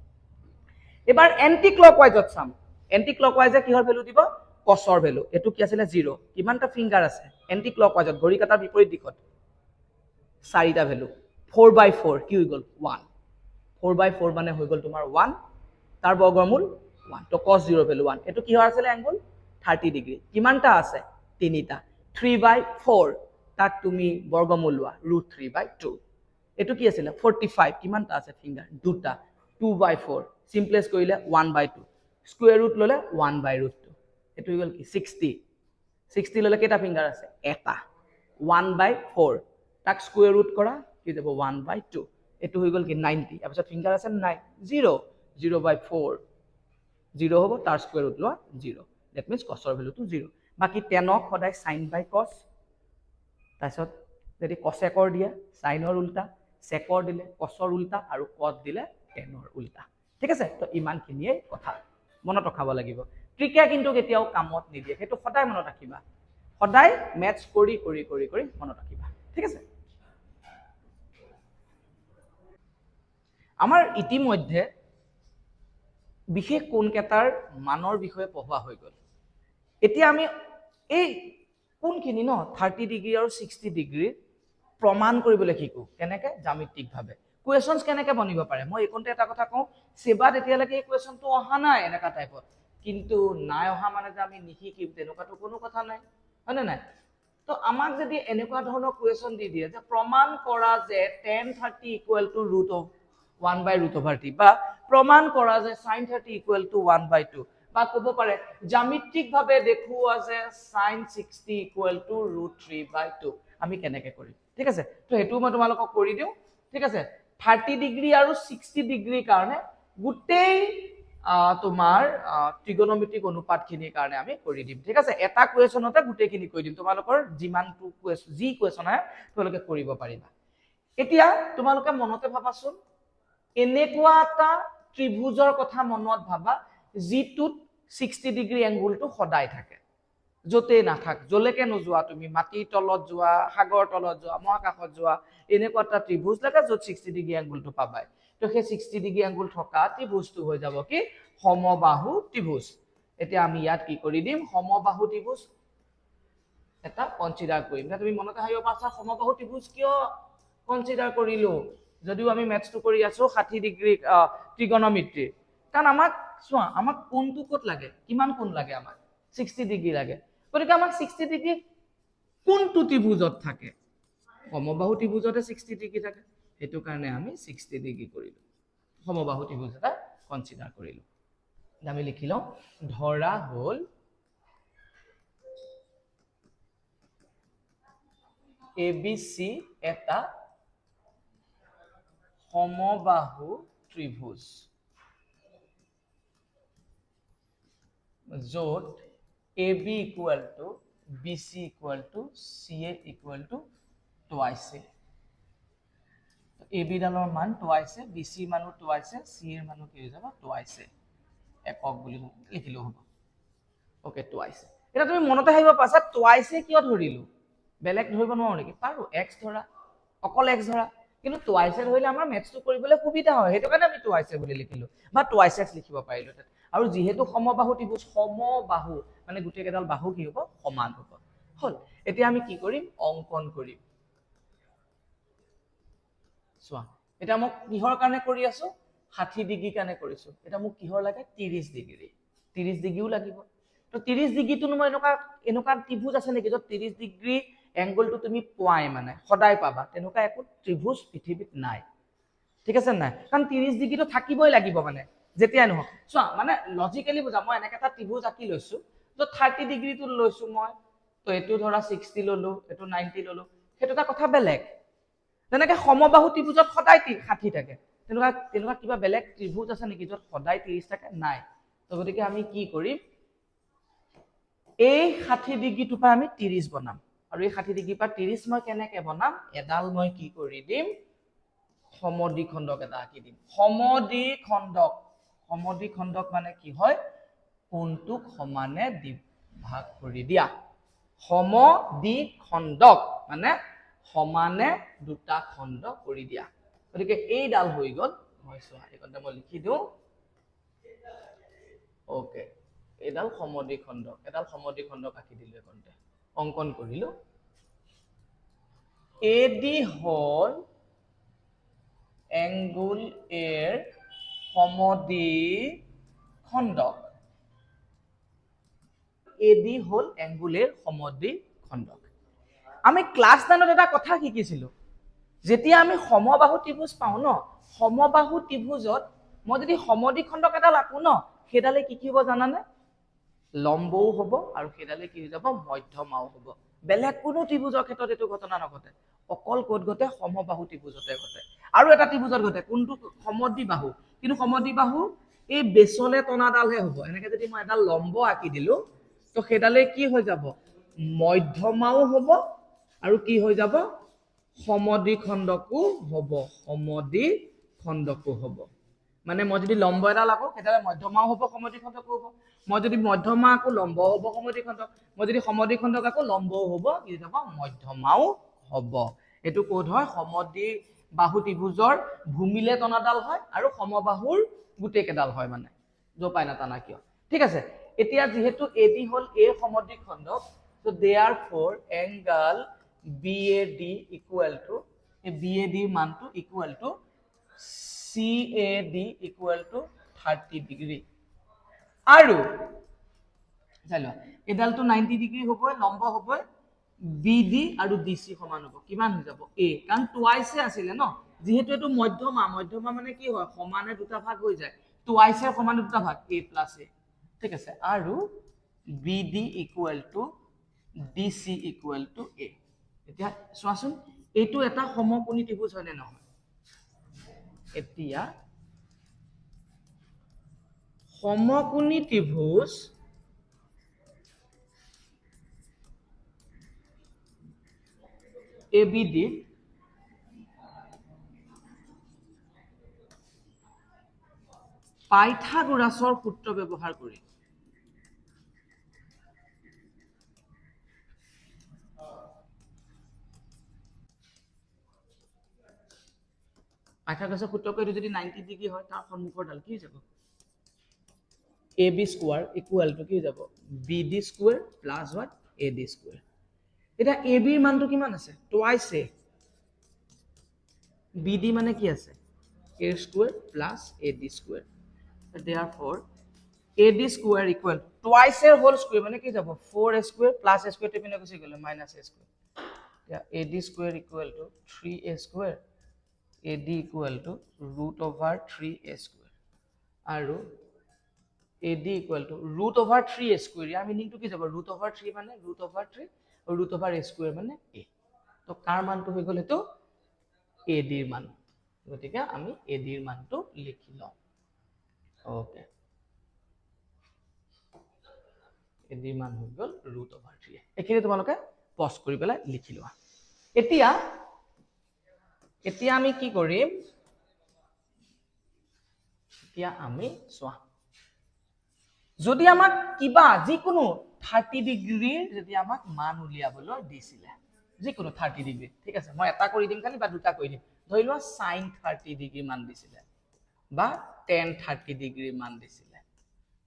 এবাৰ এন্টি ক্লকৱাইজত চাম এন্টি ক্লকৱাইজে কিহৰ ভ্যালু দিব cosৰ ভ্যালু এটো কি আছিল 0 কিমানটা ফিংগাৰ আছে এন্টি ক্লকৱাইজত ঘড়ী কাটাৰ বিপৰীত দিশত চাৰিটা ভ্যালু 4/4 কি হৈ গল 1 4/4 মানে হৈ গল তোমাৰ 1 তাৰ বৰ্গমূল 1 তো cos 0 ভ্যালু 1 এটো কি আছিল এংগল 30 ডিগ্ৰী কিমানটা আছে তিনিটা 3/4 তাক তুমি বৰ্গমূল লোৱা √3/2 এটো কি আছিল 45 কিমানটা আছে ফিংগাৰ দুটা 2/4 সিম্পলেস কৰিলে 1/2 স্কয়াৰ ৰুট ললে 1/√2 এটো হৈ গল কি 60 ললে কেটা ফিংগাৰ আছে এটা 1/4 তাক স্কয়াৰ ৰুট কৰা কি যাব 1/2 এটো হৈ গল কি 90 তাৰপিছত ফিংগাৰ আছে নাই 0/4 0 হ'ব তাৰ স্কয়াৰ ৰুট লোৱা 0 দ্যাট মিন্স cosৰ ভ্যালু টু 0 বাকি 10 ক সদায় sin/cos তাৰপিছত যদি cosecৰ দিয়া sinৰ উল্টা secৰ দিলে cosৰ উল্টা আৰু cos দিলে tanৰ উল্টা ঠিক আছে তো ইমান খিনিয়ে কথা মনত ৰখাব লাগিব ট্ৰিকে কিন্তু কেতিয়াও কামত নিদিয়ে হেতু সদায় মনত ৰাখিবা সদায় ম্যাথছ কৰি মনত ৰাখিবা ঠিক আছে আমাৰ ইতিমধ্যে বিশেষ কোণকেটাৰ মানৰ বিষয়ে পঢ়োৱা হৈ গল এতিয়া আমি এই কোনখিনি ন 30 ডিগ্ৰী আৰু 60 ডিগ্ৰী প্ৰমাণ কৰিবলৈ শিকো কেনেকে জ্যামিতিক ভাৱে কোৱেশ্চনছ কেনেকে বনিব পাৰে মই এইকনতে এটা কথা কওঁ সেবাত এতিয়ালৈকে এই কোৱেশ্চনটো অহা নাই এনেকা টাইপত কিন্তু নাই অহা মানে যে আমি নিশিকিম তেনেকুৱাটো কোনো কথা নাই হয়নে নাই তো আমাক যদি এনেকুৱা ধৰণৰ কোৱেশ্চন দি দিয়ে যে প্ৰমাণ কৰা যে tan 30 ইকুৱেল টু √1/√3 বা প্ৰমাণ কৰা যে sin 30 ইকুৱেল টু 1/2 বা ক'ব পাৰে জ্যামিতিক ভাৱে দেখুৱা যে sin 60 ইকুৱেল টু √3/2 আমি কেনেকে কৰিম ঠিক আছে তো হেতু মই তোমালোকক কৰি দিও ঠিক আছে 30 ডিগ্ৰী আৰু 60 ডিগ্ৰীৰ কাৰণে গুটেই তোমাৰ ত্ৰিগোণমিতিক অনুপাতখিনিৰ কাৰণে আমি কৰি দিম ঠিক আছে এটা কোৱেশ্চনতে গুটেইখিনি কৰি দিম তোমালোকৰ যিমানটো যি কোৱেশ্চন আহে তোমালোকে কৰিব পাৰিবা এতিয়া তোমালোকে মনতে ভাবাচোন এনেকুৱা এটা ত্ৰিভুজৰ কথা মনত ভাবা যিটোত 60 ডিগ্ৰী এংগলটো সদায় থাকে যতে নাথাক জলেকে নোযোৱা তুমি মাটিৰ তলত যোৱা সাগৰ তলত যোৱা মহাকাশত যোৱা এনেকুৱা এটা ত্ৰিভুজ লাগে যত 60 ডিগ্ৰী এংগলটো পাবাই তো সেই 60 ডিগ্ৰী এংগল থকা ত্ৰিভুজটো হৈ যাব কি সমবাহু ত্ৰিভুজ এতিয়া আমি ইয়াত কি কৰি দিম সমবাহু ত্ৰিভুজ এটা কনসিডাৰ কৰিম না তুমি মনতে হাইও পাছা সমবাহু ত্ৰিভুজ কিয় কনসিডাৰ কৰিলো যদিও আমি ম্যাথছটো কৰি আছো 60 ডিগ্ৰী ত্ৰিগোণমিতি কাৰণ আমাক চোৱা আমাক কোনটো কত লাগে কিমান কোণ লাগে আমাক 60 ডিগ্ৰী লাগে গতিকে আমাক 60 ডিগ্ৰী কোনটো ত্ৰিভুজত থাকে সমবাহু ত্ৰিভুজতে 60 ডিগ্ৰী থাকে হেতু কাৰণে আমি 60 ডিগ্ৰী কৰিলো সমবাহু ত্ৰিভুজ এটা কনসিডাৰ কৰিলো আমি লিখিলো ধৰা হল ABC এটা সমবাহু ত্ৰিভুজ যত AB equal to BC equal to CA equal to twice AB ডালৰ মান twice BC মানো twice CA মানো কি হৈ যাব twice একক বুলি লিখিলো হ'ব ওকে twice এটা তুমি মনতে হাইব পাছা twice কিয় ধৰিলো বেলেগ ধৰিব নোৱাৰো নেকি পাৰো x ধৰা অকল x ধৰা কিন্তু টুৱাইচ এ ধৰিলে আমাৰ মেথছটো কৰিবলৈ সুবিধা হয়, সেইটো কাৰণে আমি টুৱাইচ এ বুলি লিখিলো বা টুৱাইচ এক্স লিখিব পাৰিলো। আৰু যিহেতু সমবাহু ত্ৰিভুজ, সমবাহু মানে গোটেই কেইডাল বাহু কি হ'ব, সমান হ'ব। হল, এতিয়া আমি কি কৰিম, অংকন কৰিম। চোৱা, এতিয়া মোক কিহৰ কাৰণে কৰি আছো, 60 ডিগ্ৰীৰ কাৰণে কৰিছো। এতিয়া মোক কিহৰ লাগে, 30 ডিগ্ৰী। 30 ডিগ্ৰীও লাগিব। তো 30 ডিগ্ৰীটো মই এনেকুৱা ত্ৰিভুজ আছে নেকি য'ত 30 ডিগ্ৰী এংগলটো তুমি পোৱাই, মানে সদায় পাবা, তেনেকুৱা একো ত্ৰিভুজ পৃথিৱীত নাই। ঠিক আছে নাই, কাৰণ 30 ডিগ্ৰীটো থাকিবই লাগিব, মানে যেতিয়াই নহওক। চোৱা, মানে লজিকেলি বুজা, মই এনেকে এটা ত্ৰিভুজ আঁকি লৈছো, তো 30 ডিগ্ৰীটো লৈছো মই, তো এইটো ধৰা 60 ললো, এইটো 90 ললো, সেইটো এটা কথা বেলেগ। তেনেকে সমবাহু ত্ৰিভুজত সদায় 60 থাকে, তেনেকুৱা কিবা বেলেগ ত্ৰিভুজ আছে নেকি য'ত সদায় 30 থাকে, নাই। তো গতিকে আমি কি কৰিম, এই 60 ডিগ্ৰীটোৰ পৰা আমি 30 বনাম। আৰু এই 60 ডিগ্ৰীৰ পৰা 30 মই কেনেকে বনাম, এডাল মই কি কৰি দিম, সমদ্বিখণ্ডক এটা আঁকি দিম। সমদ্বিখণ্ডক মানে কি হয়, কোণটোক সমানে ভাগ কৰি দিয়া। সমদ্বিখণ্ডক মানে সমানে দুটা খণ্ড কৰি দিয়া। গতিকে এইডাল হৈ গ'ল, মই চোৱা এইকণতে মই লিখি দিওঁ, ওকে, এডাল সমদ্বিখণ্ডক, এডাল সমদ্বিখণ্ডক আঁকি দিলো, এইকণতে অংকন কৰিলো। এডি হল এংগুল এৰ সমদ্বিখণ্ডক। এডি হল এংগুল এৰ সমদ্বিখণ্ডক। আমি ক্লাছ 9ত এটা কথা শিকিছিলো, যেতিয়া আমি সমবাহু ত্ৰিভুজ পাওঁ ন, সমবাহু ত্ৰিভুজত মই যদি সমদ্বিখণ্ডক এডাল আঁকো ন, সেইডালে কি হ'ব জানানে, লম্বও হ'ব আৰু সেইডালে কি হৈ যাব, মধ্যমাও হ'ব। বেলেগ কোনো ত্ৰিভুজৰ ক্ষেত্ৰত এইটো ঘটনা নঘটে, অকল ক'ত ঘটে, সমবাহু ত্ৰিভুজতে ঘটে। আৰু এটা ত্ৰিভুজত ঘটে, কোনটো, সমদ্বিবাহু। কিন্তু সমদ্বিবাহু এই বেচলে টনাডালহে হ'ব। এনেকে যদি মই এডাল লম্ব আঁকি দিলো, তো সেইডালে কি হৈ যাব, মধ্যমাও হ'ব আৰু কি হৈ যাব, সমদ্বিখণ্ডকো হ'ব, সমদ্বিখণ্ডকো হ'ব। মানে মই যদি লম্ব এডাল আঁকো, সেইডালে মধ্যমাও হ'ব, সমদ্বিখণ্ডকো হ'ব। মই যদি মধ্যমা আঁকো, লম্বও হ'ব, সমদ্বিখণ্ডক। মই যদি সমদ্বিখণ্ডক আঁকো, লম্বও হ'ব, কি হ'ব, মধ্যমাও হ'ব। এইটো ক'ত হয়, সমদ্বিবাহু ত্ৰিভুজৰ ভূমিলে টনাডাল হয় আৰু সমবাহুৰ গোটেই কেইডাল হয়, মানে জপাই নাটানা কিয়। ঠিক আছে, এতিয়া যিহেতু AD hall A সমদ্বিখণ্ডক, so therefore angle BAD equal to BAD মানটো equal to CAD equal to 30 degree. আৰু চাই এডালটো 90 ডিগ্ৰী হ'ব, লম্ব হ'ব, BD আৰু DC সমান হ'ব। কিমান হৈ যাব, A, কাৰণ টুৱাইছে আছিলে ন, যিহেতু এইটো মধ্যমা, মধ্যমা মানে কি হয়, সমানে দুটা ভাগ হৈ যায়, টুৱাইছে সমানে দুটা ভাগ, A plus A। ঠিক আছে, আৰু BD equal to DC equal to A। এতিয়া চোৱাচোন, এইটো এটা সমকোণী ত্ৰিভুজ হয়নে নহয়। এতিয়া সমকোণী ত্ৰিভুজ ABD পাইথাগোৰাছৰ সূত্ৰ ব্যৱহাৰ কৰি পাইথাগোৰাছৰ সূত্ৰ কৰি যদি 90 ডিগ্ৰী হয়, তাৰ সন্মুখৰ ডাল কি হৈ যাব, AB স্কোয়াৰ ইকুৱেল টু কি হৈ যাব, BD square plus what, AD square. এটা AB ৰ মানটো কিমান আছে, টুৱাইস A, BD মানে কি আছে, A square plus AD square. therefore AD square equal twice A whole square মানে কি যাব, 4A square plus A square টেপিনে গুচি গ'লে minus A square. AD square equal to 3A square, AD equal to root over 3A square আৰু AD equal to root over 3A square। ইয়াৰ মিনিংটো কি যাব, root over 3 মানে root over 3 আৰু root over A square মানে A। তো কাৰ মানটো হৈ গ'ল, এইটো AD ৰ মান। গতিকে আমি AD ৰ মানটো লিখি লওঁ। ওকে, AD ৰ মান হৈ গ'ল root over 3। এইখিনি তোমালোকে পজ কৰি পেলাই লিখি লোৱা। এতিয়া আমি কি কৰিম, এতিয়া আমি চোৱা, যদি আমাক কিবা যিকোনো 30 ডিগ্ৰীৰ যদি আমাক মান উলিয়াবলৈ দিছিলে, যিকোনো 30 ডিগ্ৰী, ঠিক আছে, মই এটা কৰি দিম খালি বা দুটা কৰি দিম, ধৰি লোৱা sin 30 ডিগ্ৰী মান দিছিলে বা tan 30 ডিগ্ৰী মান দিছিলে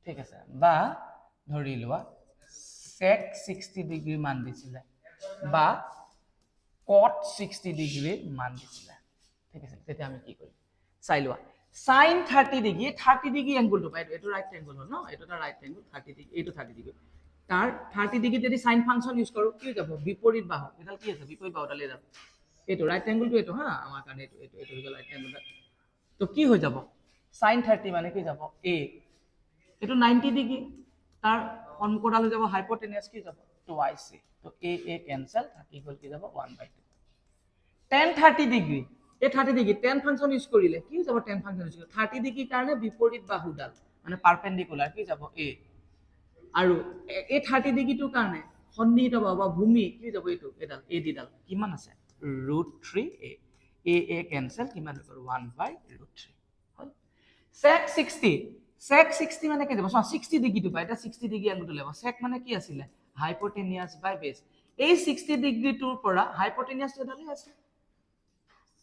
ঠিক আছে বা ধৰি লোৱা sec 60 ডিগ্ৰী মান দিছিলে বা cot 60 ডিগ্ৰী মান দিছিলে ঠিক আছে তেতিয়া আমি কি কৰিম চাই লোৱা sin 30 ডিগ্ৰী এংগলটো পাই এইটো ৰাইট এংগল হ'ল ন এইটো এটা ৰাইট এংগল 30 ডিগ্ৰী এইটো 30 ডিগ্ৰী তাৰ 30 ডিগ্ৰী যদি sin ফাংচন ইউজ কৰো কি যাব বিপৰীত বাহু এডাল কি আছে বিপৰীত বাহুডালে যাব এইটো ৰাইট এংগলটো এইটো হা আমাৰ কাৰণে এইটো হৈ গ'ল ৰাইট এংগল তো কি হৈ যাব sin 30 মানে কি যাব a এইটো 90 ডিগ্ৰী তাৰ সন্মুখডাল হৈ যাব হাইপোটেনিয়াস কি যাব 2ic তো a কেনসেল থাকি গ'ল কি যাব 1/2 tan 30 ডিগ্ৰী এই 30 ডিগ্ৰী tan ফাংচন ইউজ কৰিলে কি যাব tan ফাংচন ইউজ 30 ডিগ্ৰী কাৰণে বিপৰীত বাহুডাল মানে পাৰপেন্ডিকুলাৰ কি যাব a আৰু এই 30 ডিগ্ৰীটোৰ কাৰণে সন্নিহিত বাহু বা ভূমি কি যাব এইটো এডাল a দিডাল কিমান আছে √3a a কেনসেল কিমান হৈ গ'ল 1/√3 হ'ল sec 60 মানে কি যাব 60 ডিগ্ৰীটো পাই এটা 60 ডিগ্ৰী এংগলটো ল'ব sec মানে কি আছিল হাইপোটেনিয়াস বাই বেস এই 60 ডিগ্ৰীটোৰ পৰা হাইপোটেনিয়াসটো এডালে আছে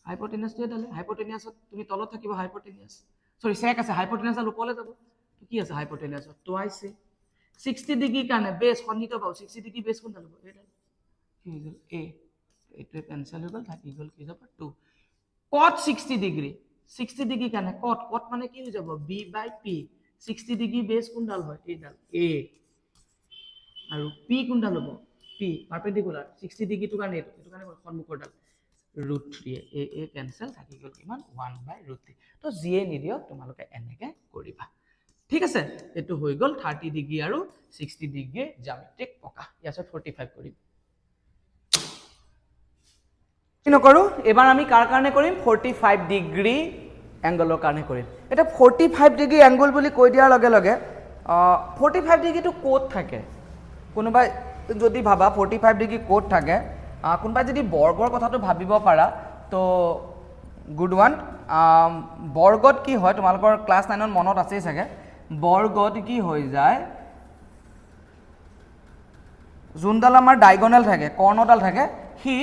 হাইপোটেনিয়াসটো এডালে হাইপোটেনিয়াসত তুমি তলত থাকিব হাইপোটেনিয়াস সৰি sec আছে হাইপোটেনিয়াসৰ ওপৰলে যাব তো কি আছে হাইপোটেনিয়াসত 2ic 60 ডিগ্ৰী কাৰণে বেস সন্নিহিত বাহু 60 ডিগ্ৰী বেস কোনটা ল'ব এডাল কি হৈ গ'ল a এইটো কেনসেল হৈ গ'ল থাকি গ'ল কি যাব 2 cot 60 ডিগ্ৰী 60 ডিগ্ৰী কাৰণে cot মানে কি হৈ যাব b/p 60 ডিগ্ৰী বেস কোনডাল হয় এইডাল a আৰু p কোনডাল হ'ব p পাৰপেন্ডিকুলাৰ 60 ডিগ্ৰীটো কাৰণে এইটো কাৰণে সন্মুখৰডাল √3 a কেনসেল থাকি গ'ল কিমান 1/√3 তো জিয়ে নিদিয়ক তোমালোকে এনেকে কৰিবা ঠিক আছে এটো হৈ গ'ল 30 ডিগ্ৰী আৰু 60 ডিগ্ৰী জ্যামিতিক পকা ইয়াছত 45 কৰিম কি নকৰো এবাৰ আমি কাৰ কাৰণে কৰিম 45 ডিগ্ৰী এংগলৰ কাৰণে কৰিম এটা 45 ডিগ্ৰী এংগল বুলি কৈ দিয়াৰ লগে লগে 45 ডিগ্ৰীটো কোড থাকে কোনোবা যদি ভাবা 45 ডিগ্ৰী কোড থাকে কোনোবা যদি বৰ্গৰ কথাটো ভাবিব পাৰা তো গুড ওয়ান বৰ্গত কি হয় তোমালোকৰ ক্লাস 9 ত মনত আছে চাগে বৰ্গত কি হৈ যায় যোনডাল আমাৰ ডায়াগোনাল থাকে কৰ্ণডাল থাকে হি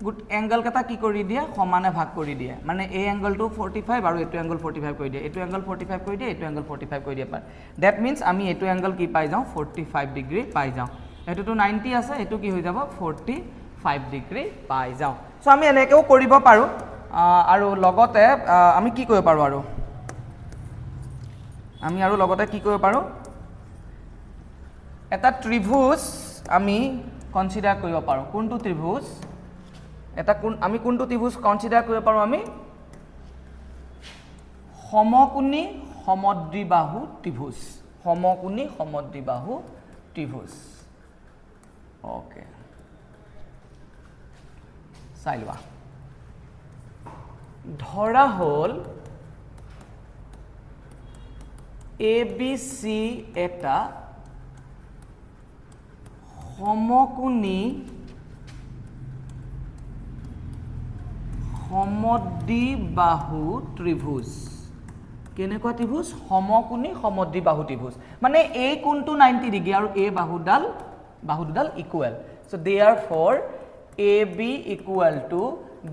গুড এংগল কেটা কি কৰি দিয়ে সমানে ভাগ কৰি দিয়ে মানে এই এংগলটো 45 আৰু এটো এংগল 45 কৰি দিয়ে এটো এংগল 45 কৰি দিয়ে এটো এংগল 45 কৰি দিয়ে পাৰ দ্যাট মিন্স আমি এটো এংগল কি পাই যাও 45 ডিগ্ৰী পাই যাও এটোটো 90 আছে এটো কি হৈ যাব 45 ডিগ্ৰী পাই যাও সো আমি এনেকেও কৰিব পাৰো আৰু লগতে আমি কি কৰিব পাৰো আৰু আমি আৰু লগতে কি কৰিব পাৰো এটা ত্ৰিভুজ আমি কনসিডাৰ কৰিব পাৰো কোনটো ত্ৰিভুজ এটা আমি কোনটো ত্ৰিভুজ কনসিডাৰ কৰিব পাৰো আমি সমকোণী সমদ্বিবাহু ত্ৰিভুজ সমকোণী সমদ্বিবাহু ত্ৰিভুজ ওকে চাইলোৱা ধৰা হল ABC এটা সমকোণী সমদ্বিবাহু ত্ৰিভুজ কেনেকুৱা ত্ৰিভুজ সমকোণী সমদ্বিবাহু ত্ৰিভুজ মানে এই কোণটো 90 ডিগ্ৰী আৰু এই বাহুডাল equal so therefore AB equal to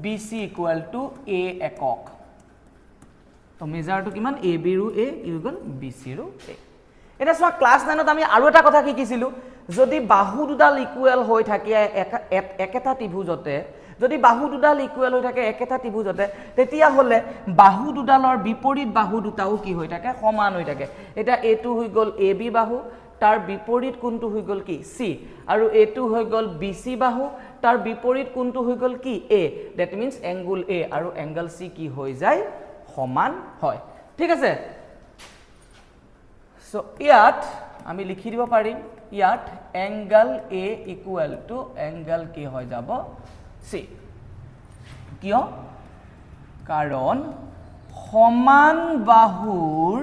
BC equal to A একক তো মেজাৰটো কিমান AB ৰু A ইকুৱেল BC ৰু A এটা সব ক্লাস 9 ত আমি আৰু এটা কথা শিকিছিলো যদি বাহু দুডাল ইকুৱেল হৈ থাকে একেটা ত্ৰিভুজতে যদি বাহু দুডাল ইকুৱেল হৈ থাকে একেটা ত্ৰিভুজতে তেতিয়া হলে বাহু দুডালৰ বিপৰীত বাহু দুটাও কি হৈ থাকে সমান হৈ থাকে এটা এটো হৈ গল AB বাহু তাৰ বিপৰীত কোণটো হৈ গল কি C আৰু এটো হৈ গল BC বাহু তাৰ বিপৰীত কোণটো হৈ গল কি A that means angle A আৰু এংগল C কি হৈ যায় সমান হয় ঠিক আছে সো ইয়াত আমি লিখি দিব পাৰিম ইয়াত angle A equal to angle কি হৈ যাব C কিয় কাৰণ সমান বাহুৰ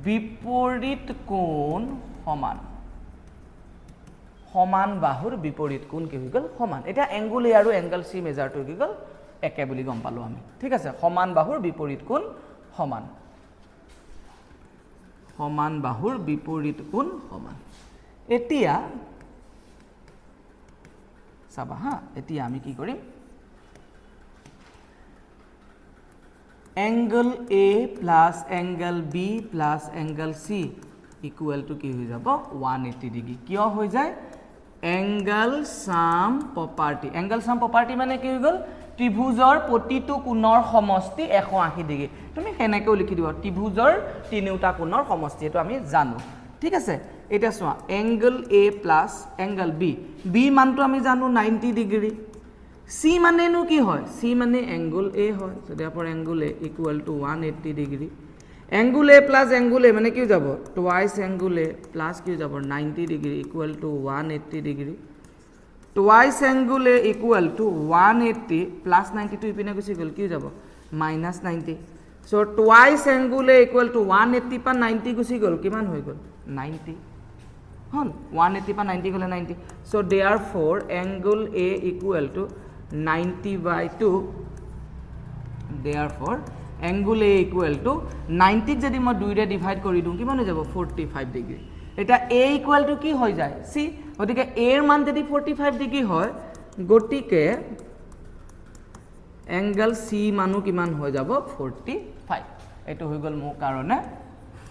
বিপৰীত কোণ সমান সমান বাহুৰ বিপৰীত কোণ কি হৈ গল সমান এটা এংগল A আৰু এংগল C মেজাৰটো কি গল একে বুলি গম পালো আমি ঠিক আছে সমান বাহুৰ বিপৰীত কোণ সমান সমান বাহুৰ বিপৰীত কোণ সমান এতিয়া চাবা হা এতিয়া আমি কি কৰিম angle A plus angle B plus angle C equal to কি হৈ যাব 180 ডিগ্ৰী কিয় হৈ যায় angle sum property মানে কি হৈ গল ত্ৰিভুজৰ প্ৰতিটো কোণৰ সমষ্টি 180 ডিগ্ৰী তুমি হেনেকৈ লিখি দিবা ত্ৰিভুজৰ তিনিটা কোণৰ সমষ্টি এটো আমি জানো ঠিক আছে এটা চোৱা angle A plus angle B B মানটো আমি জানো 90 ডিগ্ৰী C মানে নো কি হয় C মানে angle A হয় so therefore angle A equal to 180 degree angle A plus angle A মানে কি যাব twice angle A plus কি যাব 90 degree equal to 180 degree twice angle A equal to 180 plus 90 to ইপিনে গুছি গল কি যাব minus 90 so twice angle A equal to 180 পা 90 গুছি গল কিমান হৈ গল 90 হল 180 পা 90 গলে 90 so therefore angle A equal to 90 by 2 therefore angle A equal to 90 যদি মই 2 ৰে ডিভাইড কৰি দিও কিমান হৈ যাব 45 ডিগ্ৰী এটা A equal to কি হৈ যায় C গটিকে A এর মান যদি 45 ডিগ্ৰী হয় গটিকে angle C মানো কিমান হৈ যাব 45 এটো হৈ গল মোৰ কাৰণে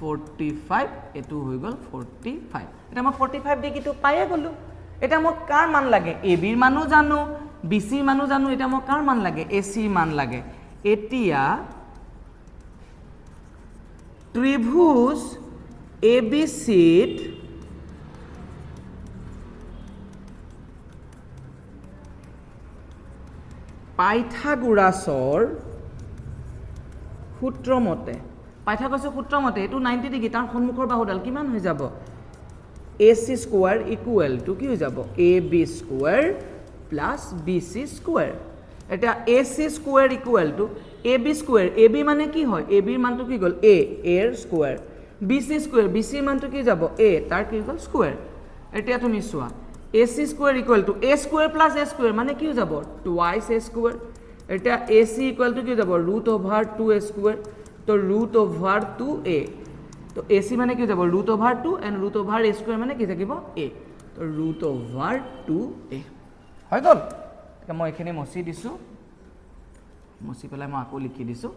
45 এটো হৈ গল 45 এটা মই 45 ডিগ্ৰীটো পাইয়ে গলো এটা মই কাৰ মান লাগে AB ৰ মানো জানো BC মানো জানো এটা মই কাৰ মান লাগে AC মান লাগে এতিয়া ত্ৰিভুজ ABC ত পাইথাগোৰাছৰ সূত্ৰ মতে এটো 90 ডিগ্ৰী তাৰ সন্মুখৰ বাহুডাল কিমান হৈ যাব AC স্কয়াৰ ইকুৱেল টু কি হৈ যাব AB square plus BC square এটা AC square equal to AB square AB মানে কি হয় AB ৰ মানটো কি গল A এৰ স্কয়াৰ BC স্কয়াৰ BC মানটো কি যাব A তাৰ কি গল স্কয়াৰ এতিয়া তুমি চোৱা AC square equal to A square plus A square মানে কি হৈ যাব twice A স্কয়াৰ এটা AC ইকুৱেল টু কি যাব √2A স্কয়াৰ তো √2A তো AC মানে কি যাব √2 and √A স্কয়াৰ মানে কি থাকিব A তো √2A হৈ গল এতিয়া মই এখিনি মচি দিছো মচি পেলাই মই আকৌ লিখি দিছো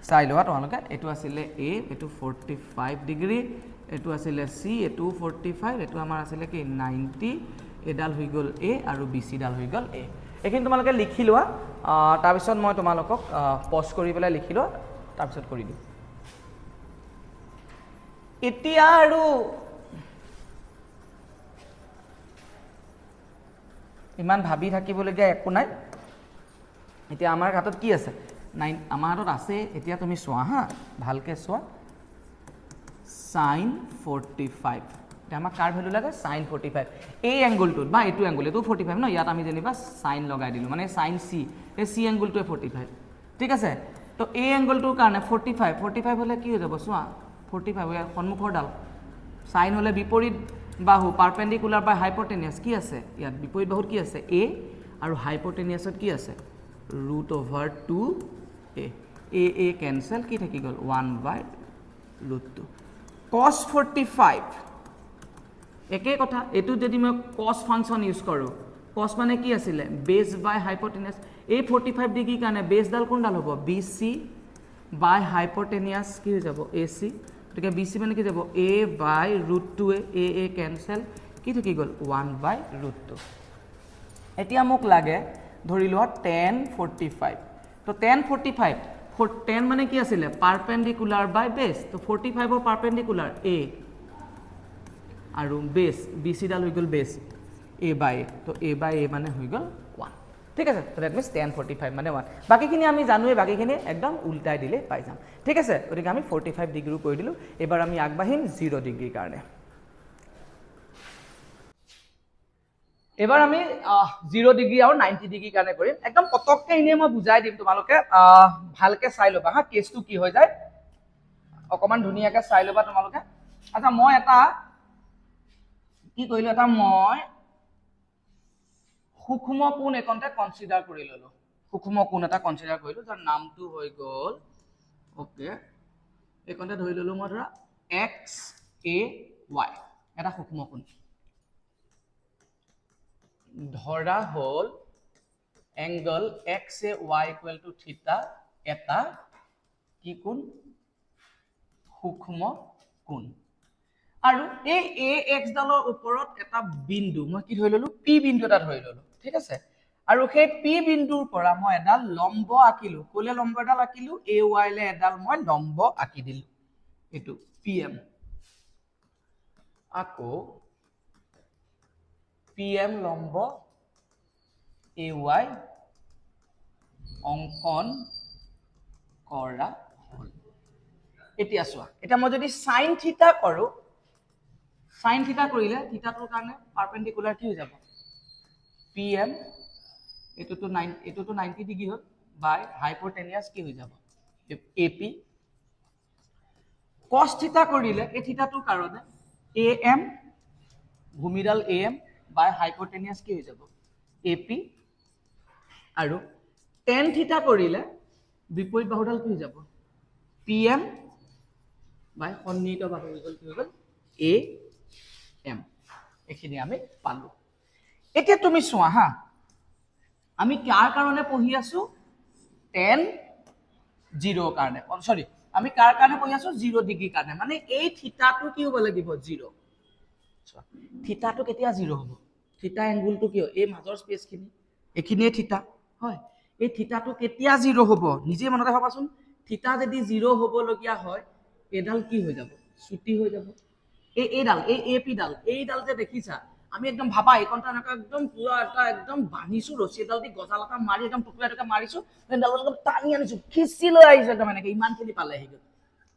চাই লোৱা তোমালোকে এটো আছিল A এটো 45 ডিগ্ৰী এটো আছিল C এটো 45 এটো আমাৰ আছিল কি 90 এডাল হৈ গল A আৰু BC ডাল হৈ গল A এখিনি তোমালোকে লিখি লোৱা তাৰ পিছত মই তোমালোকক পজ কৰি পেলাই লিখি লোৱা তাৰ পিছত কৰি দিম এতিয়া আৰু ইমান ভাবি থাকিবলগীয়া একো নাই এতিয়া আমাৰ হাতত কি আছে আমাৰ হাতত আছে এতিয়া তুমি চোৱা হা ভালকে চোৱা sin 45 এটা আমাৰ কাৰ ভ্যালু লাগে sin 45 এই এংগলটো বা এটো এংগল এটো 45 ন ইয়াত আমি যেনিবা sin লগাই দিলো মানে sin C এই C এংগলটো 45 ঠিক আছে তো এই এংগলটোৰ কাৰণে 45 হলে কি হৈ যাব চোৱা 45 সন্মুখৰ ডাল sin হলে বিপৰীত বাহু পাৰপেন্ডিকুলাৰ বাই হাইপোটেনিয়াস কি আছে ইয়াত বিপৰীত বাহুত কি আছে A আৰু হাইপোটেনিয়াসত কি আছে √2A A ক্যান্সেল কি থাকি গল 1/√2 cos 45 একে কথা এটো যদি মই cos ফাংশন ইউজ কৰো cos মানে কি আছিল বেস বাই হাইপোটেনিয়াস এই 45 ডিগ্ৰী কাৰণে বেস ডাল কোন ডাল হ'ব BC বাই হাইপোটেনিয়াস কি হৈ যাব AC গতিকে BC মানে কি যাব A/√2A A ক্যান্সেল কি থাকি গল 1/√2 এতিয়া মোক লাগে ধৰি লোৱা tan 45 তো tan 45 10 মানে কি আছিল পাৰপেন্ডিকুলাৰ বাই বেস তো 45 ৰ পাৰপেন্ডিকুলাৰ A আৰু বেস BC ডাল হৈ গল বেস A/A তো A/A মানে হৈ গল 1 ঠিক আছে তো দ্যাট মিন্স tan 45 মানে 1 বাকিখিনি আমি জানোৱে বাকিখিনি একদম উল্টাই দিলে পাই যাম ঠিক আছে গতিকে আমি 45 ডিগ্ৰী কৰি দিলো এবাৰ আমি আগবাঢ়িম 0 ডিগ্ৰীৰ কাৰণে এবাৰ আমি 0 ডিগ্ৰী আৰু 90 ডিগ্ৰী কাৰণে কৰিম একদম পটককে ইনে মই বুজাই দিম তোমালোকে ভালকে চাই লবা হা কেছটো কি হৈ যায় অকমান ধুনিয়াকে চাই লবা তোমালোকে আচ্ছা মই এটা কি কইলো এটা মই সূক্ষ্ম কোণ একনটা কনসিডার কৰি ললো সূক্ষ্ম কোণ এটা কনসিডাৰ কৰিলো যাৰ নামটো হৈ গল ওকে একনটা ধৰি ললো মই ধৰা XAY এটা সূক্ষ্ম কোণ ধৰা হল angle X A Y equal to theta এটা কি কোণ সূক্ষ্ম কোণ আৰু এই এ এক্স ডালৰ ওপৰত এটা বিন্দু মই কি ধৰি ললো পি বিন্দু এটা ধৰি ললো ঠিক আছে আৰু সেই পি বিন্দুৰ পৰা মই এডাল লম্ব আঁকিলো কোলে লম্ব এডাল আঁকিলো এ ওয়াই লে এডাল মই লম্ব আঁকি দিলো এটো পি এম আকৌ পি এম লম্ব এ ওয়াই অঙ্কন কৰা হল এতিয়া চোৱা এটা মই যদি sin থিটা কৰো sin থিটা কৰিলে থিটাটোৰ কাৰণে পাৰপেন্ডিকুলাৰ কি হৈ যাব pm এটোটো 90 ডিগ্ৰী হল বাই হাইপোটেনিয়াস কি হৈ যাব ap cos থিটা কৰিলে এই থিটাটোৰ কাৰণে am ভূমিডাল am বাই হাইপোটেনিয়াস কি হৈ যাব ap আৰু tan থিটা কৰিলে বিপৰীত বাহুডাল কি হৈ যাব pm বাই সন্নিহিত বাহু হৈ গল কি হৈ গল am এখিনি আমি পালো এতিয়া তুমি চোৱা হা আমি কাৰ কাৰণে পঢ়ি আছো tan 0 কাৰণে সৰি আমি কাৰ কাৰণে পঢ়ি আছো 0 ডিগ্ৰী কাৰণে মানে এই থিটাটো কি হ'ব লাগিব 0 চোৱা থিটাটো কেতিয়া 0 হ'ব থিটা এংগলটো কি এই মাজৰ স্পেচখিনি এখিনিয়ে থিটা হয় এই থিটাটো কেতিয়া 0 হ'ব নিজে মনতে ভাবাচোন থিটা যদি 0 হ'ব লগিয়া হয় এডাল কি হৈ যাব ছুটি হৈ যাব এইডাল এই এপি ডাল এইডাল যে দেখিছা আমি একদম ভাবা এইকণটা এনেকা একদম পুরা এটা একদম বান্ধিছো ৰছী এডাল দি গজালটা মাৰি একদম টুকুৰা টুকুৰা মাৰিছো ডাল একদম টানি আনিছো খিচি লৈ আহিছো একদম এনেকে ইমানখিনি পালে আহি গল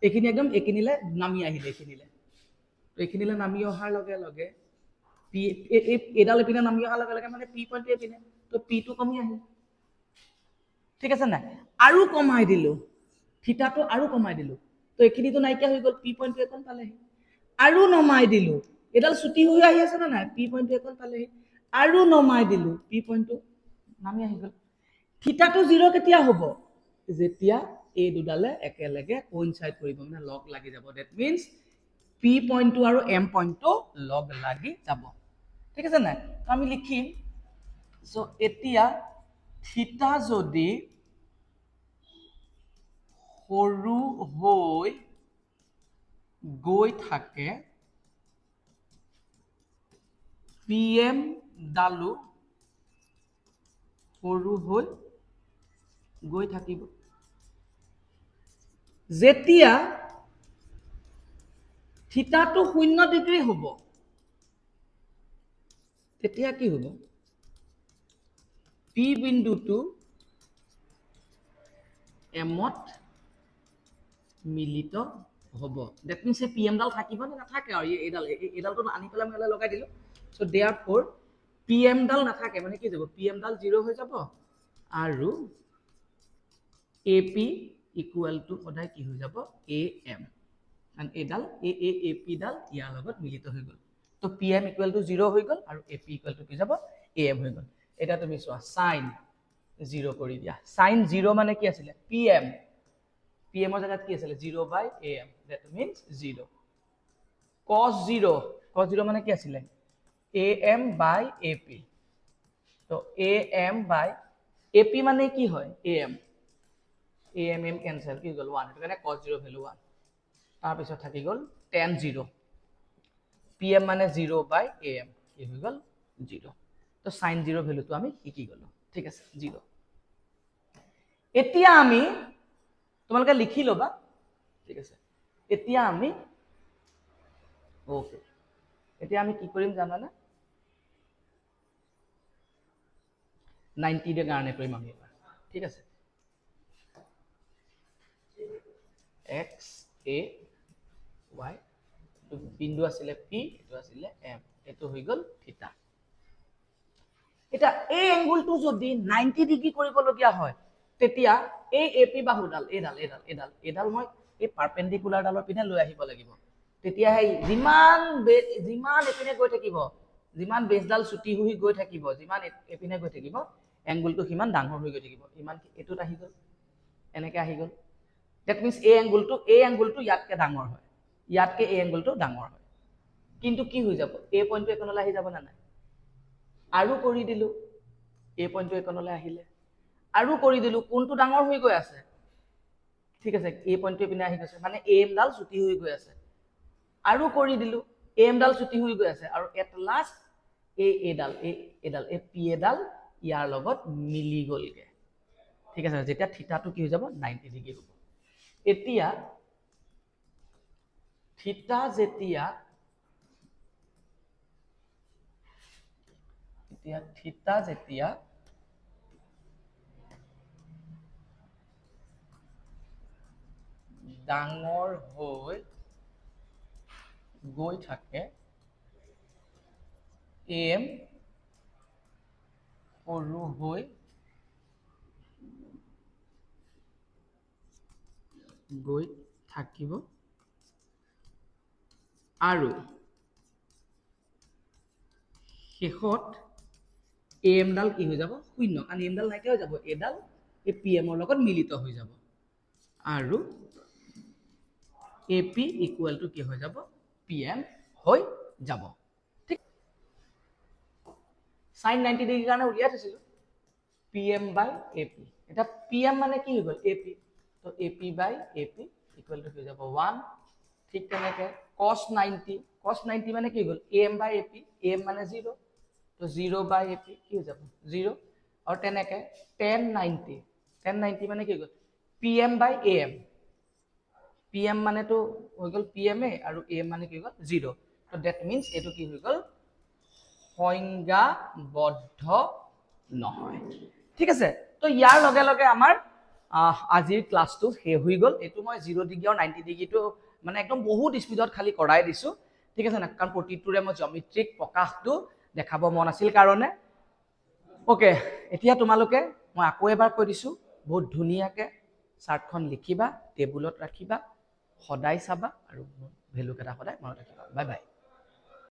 এইখিনি একদম একিনিলে নামি আহিলে এইখিনিলে নামি অহাৰ লগে লগে পি এডাল এপিনে নামি অহাৰ লগে লগে মানে পি পইণ্ট এপিনে তো পি টো কমি আহিল ঠিক আছে না আৰু কমাই দিলো থিটাটো আৰু কমাই দিলো তো এখিনিটো নাইকিয়া হৈ গল পি পইণ্ট একন পালেহি আৰু নমাই দিলো এডাল ছুটি হৈ আহি আছে না নাই পি পইণ্ট একন পালেহি আৰু নমাই দিলো পি পইণ্টটো নামি আহি গল থিটাটো 0 কেতিয়া হ'ব যেতিয়া এই দুডালে একেলগে কোইনসাইড কৰিব মানে লগ লাগি যাব দ্যাট মিন্স পি পইণ্টটো আৰু এম পইণ্টটো লগ লাগি যাব ঠিক আছে নাই আমি লিখিম সো এতিয়া থিটা যদি সৰু হৈ গৈ থাকে pm ডালু সৰু হৈ গৈ থাকিব যেতিয়া থিটাটো 0 ডিগ্ৰী হ'ব তেতিয়া কি হ'ব p বিন্দুটো mত মিলিত হ'ব দ্যাট মিন্স pm ডাল থাকিব না নাথাকে আৰু এডালটো আনি পেলাই মই লগাই দিলো সো দেয়াৰফৰ pm ডাল নাথাকে মানে কি যাব pm ডাল 0 হৈ যাব আৰু ap ইকুয়াল টু সদায় কি হৈ যাব am and এডাল ap ডাল ইয়াৰ লগত মিলিত হৈ গল তো pm ইকুয়াল টু 0 হৈ গল আৰু ap ইকুয়াল টু কি যাব am হৈ গল এটা তুমি চোৱা sin 0 কৰি দিয়া sin 0 মানে কি আছিল pm pm এর জায়গাত কি আছিল 0 বাই am that means 0 cos 0 মানে কি আছিল am বাই ap তো am বাই ap মানে কি হয় am ক্যান্সেল কি গল 1 এটো কাৰণে cos 0 ভ্যালু 1 তাৰ পিছত থাকি গল tan 0 pm মানে 0 বাই am কি হৈ গল 0 তো sin 0 ভ্যালুটো আমি শিকি গলো ঠিক আছে 0 এতিয়া আমি তোমালোকে লিখি লবা ঠিক আছে এতিয়া আমি ওকে এতিয়া আমি কি কৰিম জানানা 90 কাৰণে কৰিম আমি ঠিক আছে x a y তো বিন্দু আছিল p এটো আছিল m এটো হৈ গল থিটা এটা এই এংগলটো যদি 90 ডিগ্ৰী কৰিব লগিয়া হয় তেতিয়া এই এপি বাহুডাল এডাল মই এই পাৰপেন্ডিকুলাৰ ডালৰ পিনে লৈ আহিব লাগিব তেতিয়া এই যিমান এপিনে গৈ থাকিব যিমান বেসডাল ছুটি হৈ গৈ থাকিব যিমান এপিনে গৈ থাকিব এংগলটো কিমান ডাঙৰ হৈ গৈ থাকিব ইমান এটোত আহি গল এনেকে আহি গল দ্যাট মিন্স এই এংগলটো ইয়াতকে ডাঙৰ হয় ইয়াতকে এই এংগলটো ডাঙৰ হয় কিন্তু কি হৈ যাব এই পইণ্টটো একনলৈ আহি যাব না নাই আৰু কৰি দিলোঁ এই পইণ্টটো এইকণলৈ আহিলে আৰু কৰি দিলোঁ কোনটো ডাঙৰ হৈ গৈ আছে ঠিক আছে এই পইণ্টটো এইপিনে আহি গৈছে মানে এমডাল ছুটি হৈ গৈ আছে আৰু কৰি দিলোঁ এমডাল ছুটি হৈ গৈ আছে আৰু এট লাষ্ট এইডাল এই পি এডাল ইয়াৰ লগত মিলি গ'লগৈ ঠিক আছে যেতিয়া থিতাটো কি হৈ যাব 90 ডিগ্ৰী হ'ব এতিয়া থিতা যেতিয়া ডাঙৰ হৈ গৈ থাকে এম সৰু হৈ গৈ থাকিব আৰু শেষত এমডাল কি হৈ যাব শূন্য কাৰণ এমডাল নাইকিয়া হৈ যাব এডাল এই পি এমৰ লগত মিলিত হৈ যাব আৰু এ পি ইকুৱেল টু কি হৈ যাব পি এম হৈ যাব ঠিক সাইন 90 ডিগ্ৰীৰ কাৰণে উলিয়াই থৈছিলোঁ P M by A P এতিয়া পি এম মানে কি হৈ গ'ল এ পি তো A P by A P equal to হৈ যাব 1 ঠিক তেনেকৈ cos 90 মানে কি হৈ গ'ল M by A P M মানে 0 তো 0 বাই এ পি কি হৈ যাব 0 আৰু তেনেকৈ tan 90 মানে কি হৈ গ'ল P M by A M P M মানেতো হৈ গ'ল পি এম এ আৰু এ এম মানে কি হৈ গ'ল 0 তো ডেট মিনছ এইটো কি হৈ গ'ল সংজ্ঞাবদ্ধ নহয় ঠিক আছে তো ইয়াৰ লগে লগে আমাৰ আজিৰ ক্লাছটো শেষ হৈ গ'ল এইটো মই 0 ডিগ্ৰী আৰু 90 ডিগ্ৰীটো মানে একদম বহুত স্পীডত খালি কৰাই দিছোঁ ঠিক আছে না কাৰণ প্ৰতিটোৰে মই জিঅমেট্ৰিক প্ৰকাশটো দেখাব মন আছিল কাৰণে ওকে এতিয়া তোমালোকে মই আকৌ এবাৰ কৈ দিছোঁ বহুত ধুনীয়াকৈ চাৰ্টখন লিখিবা টেবুলত ৰাখিবা সদায় চাবা আৰু ভেলুকেইটা সদায় মনত ৰাখিবা বাই বাই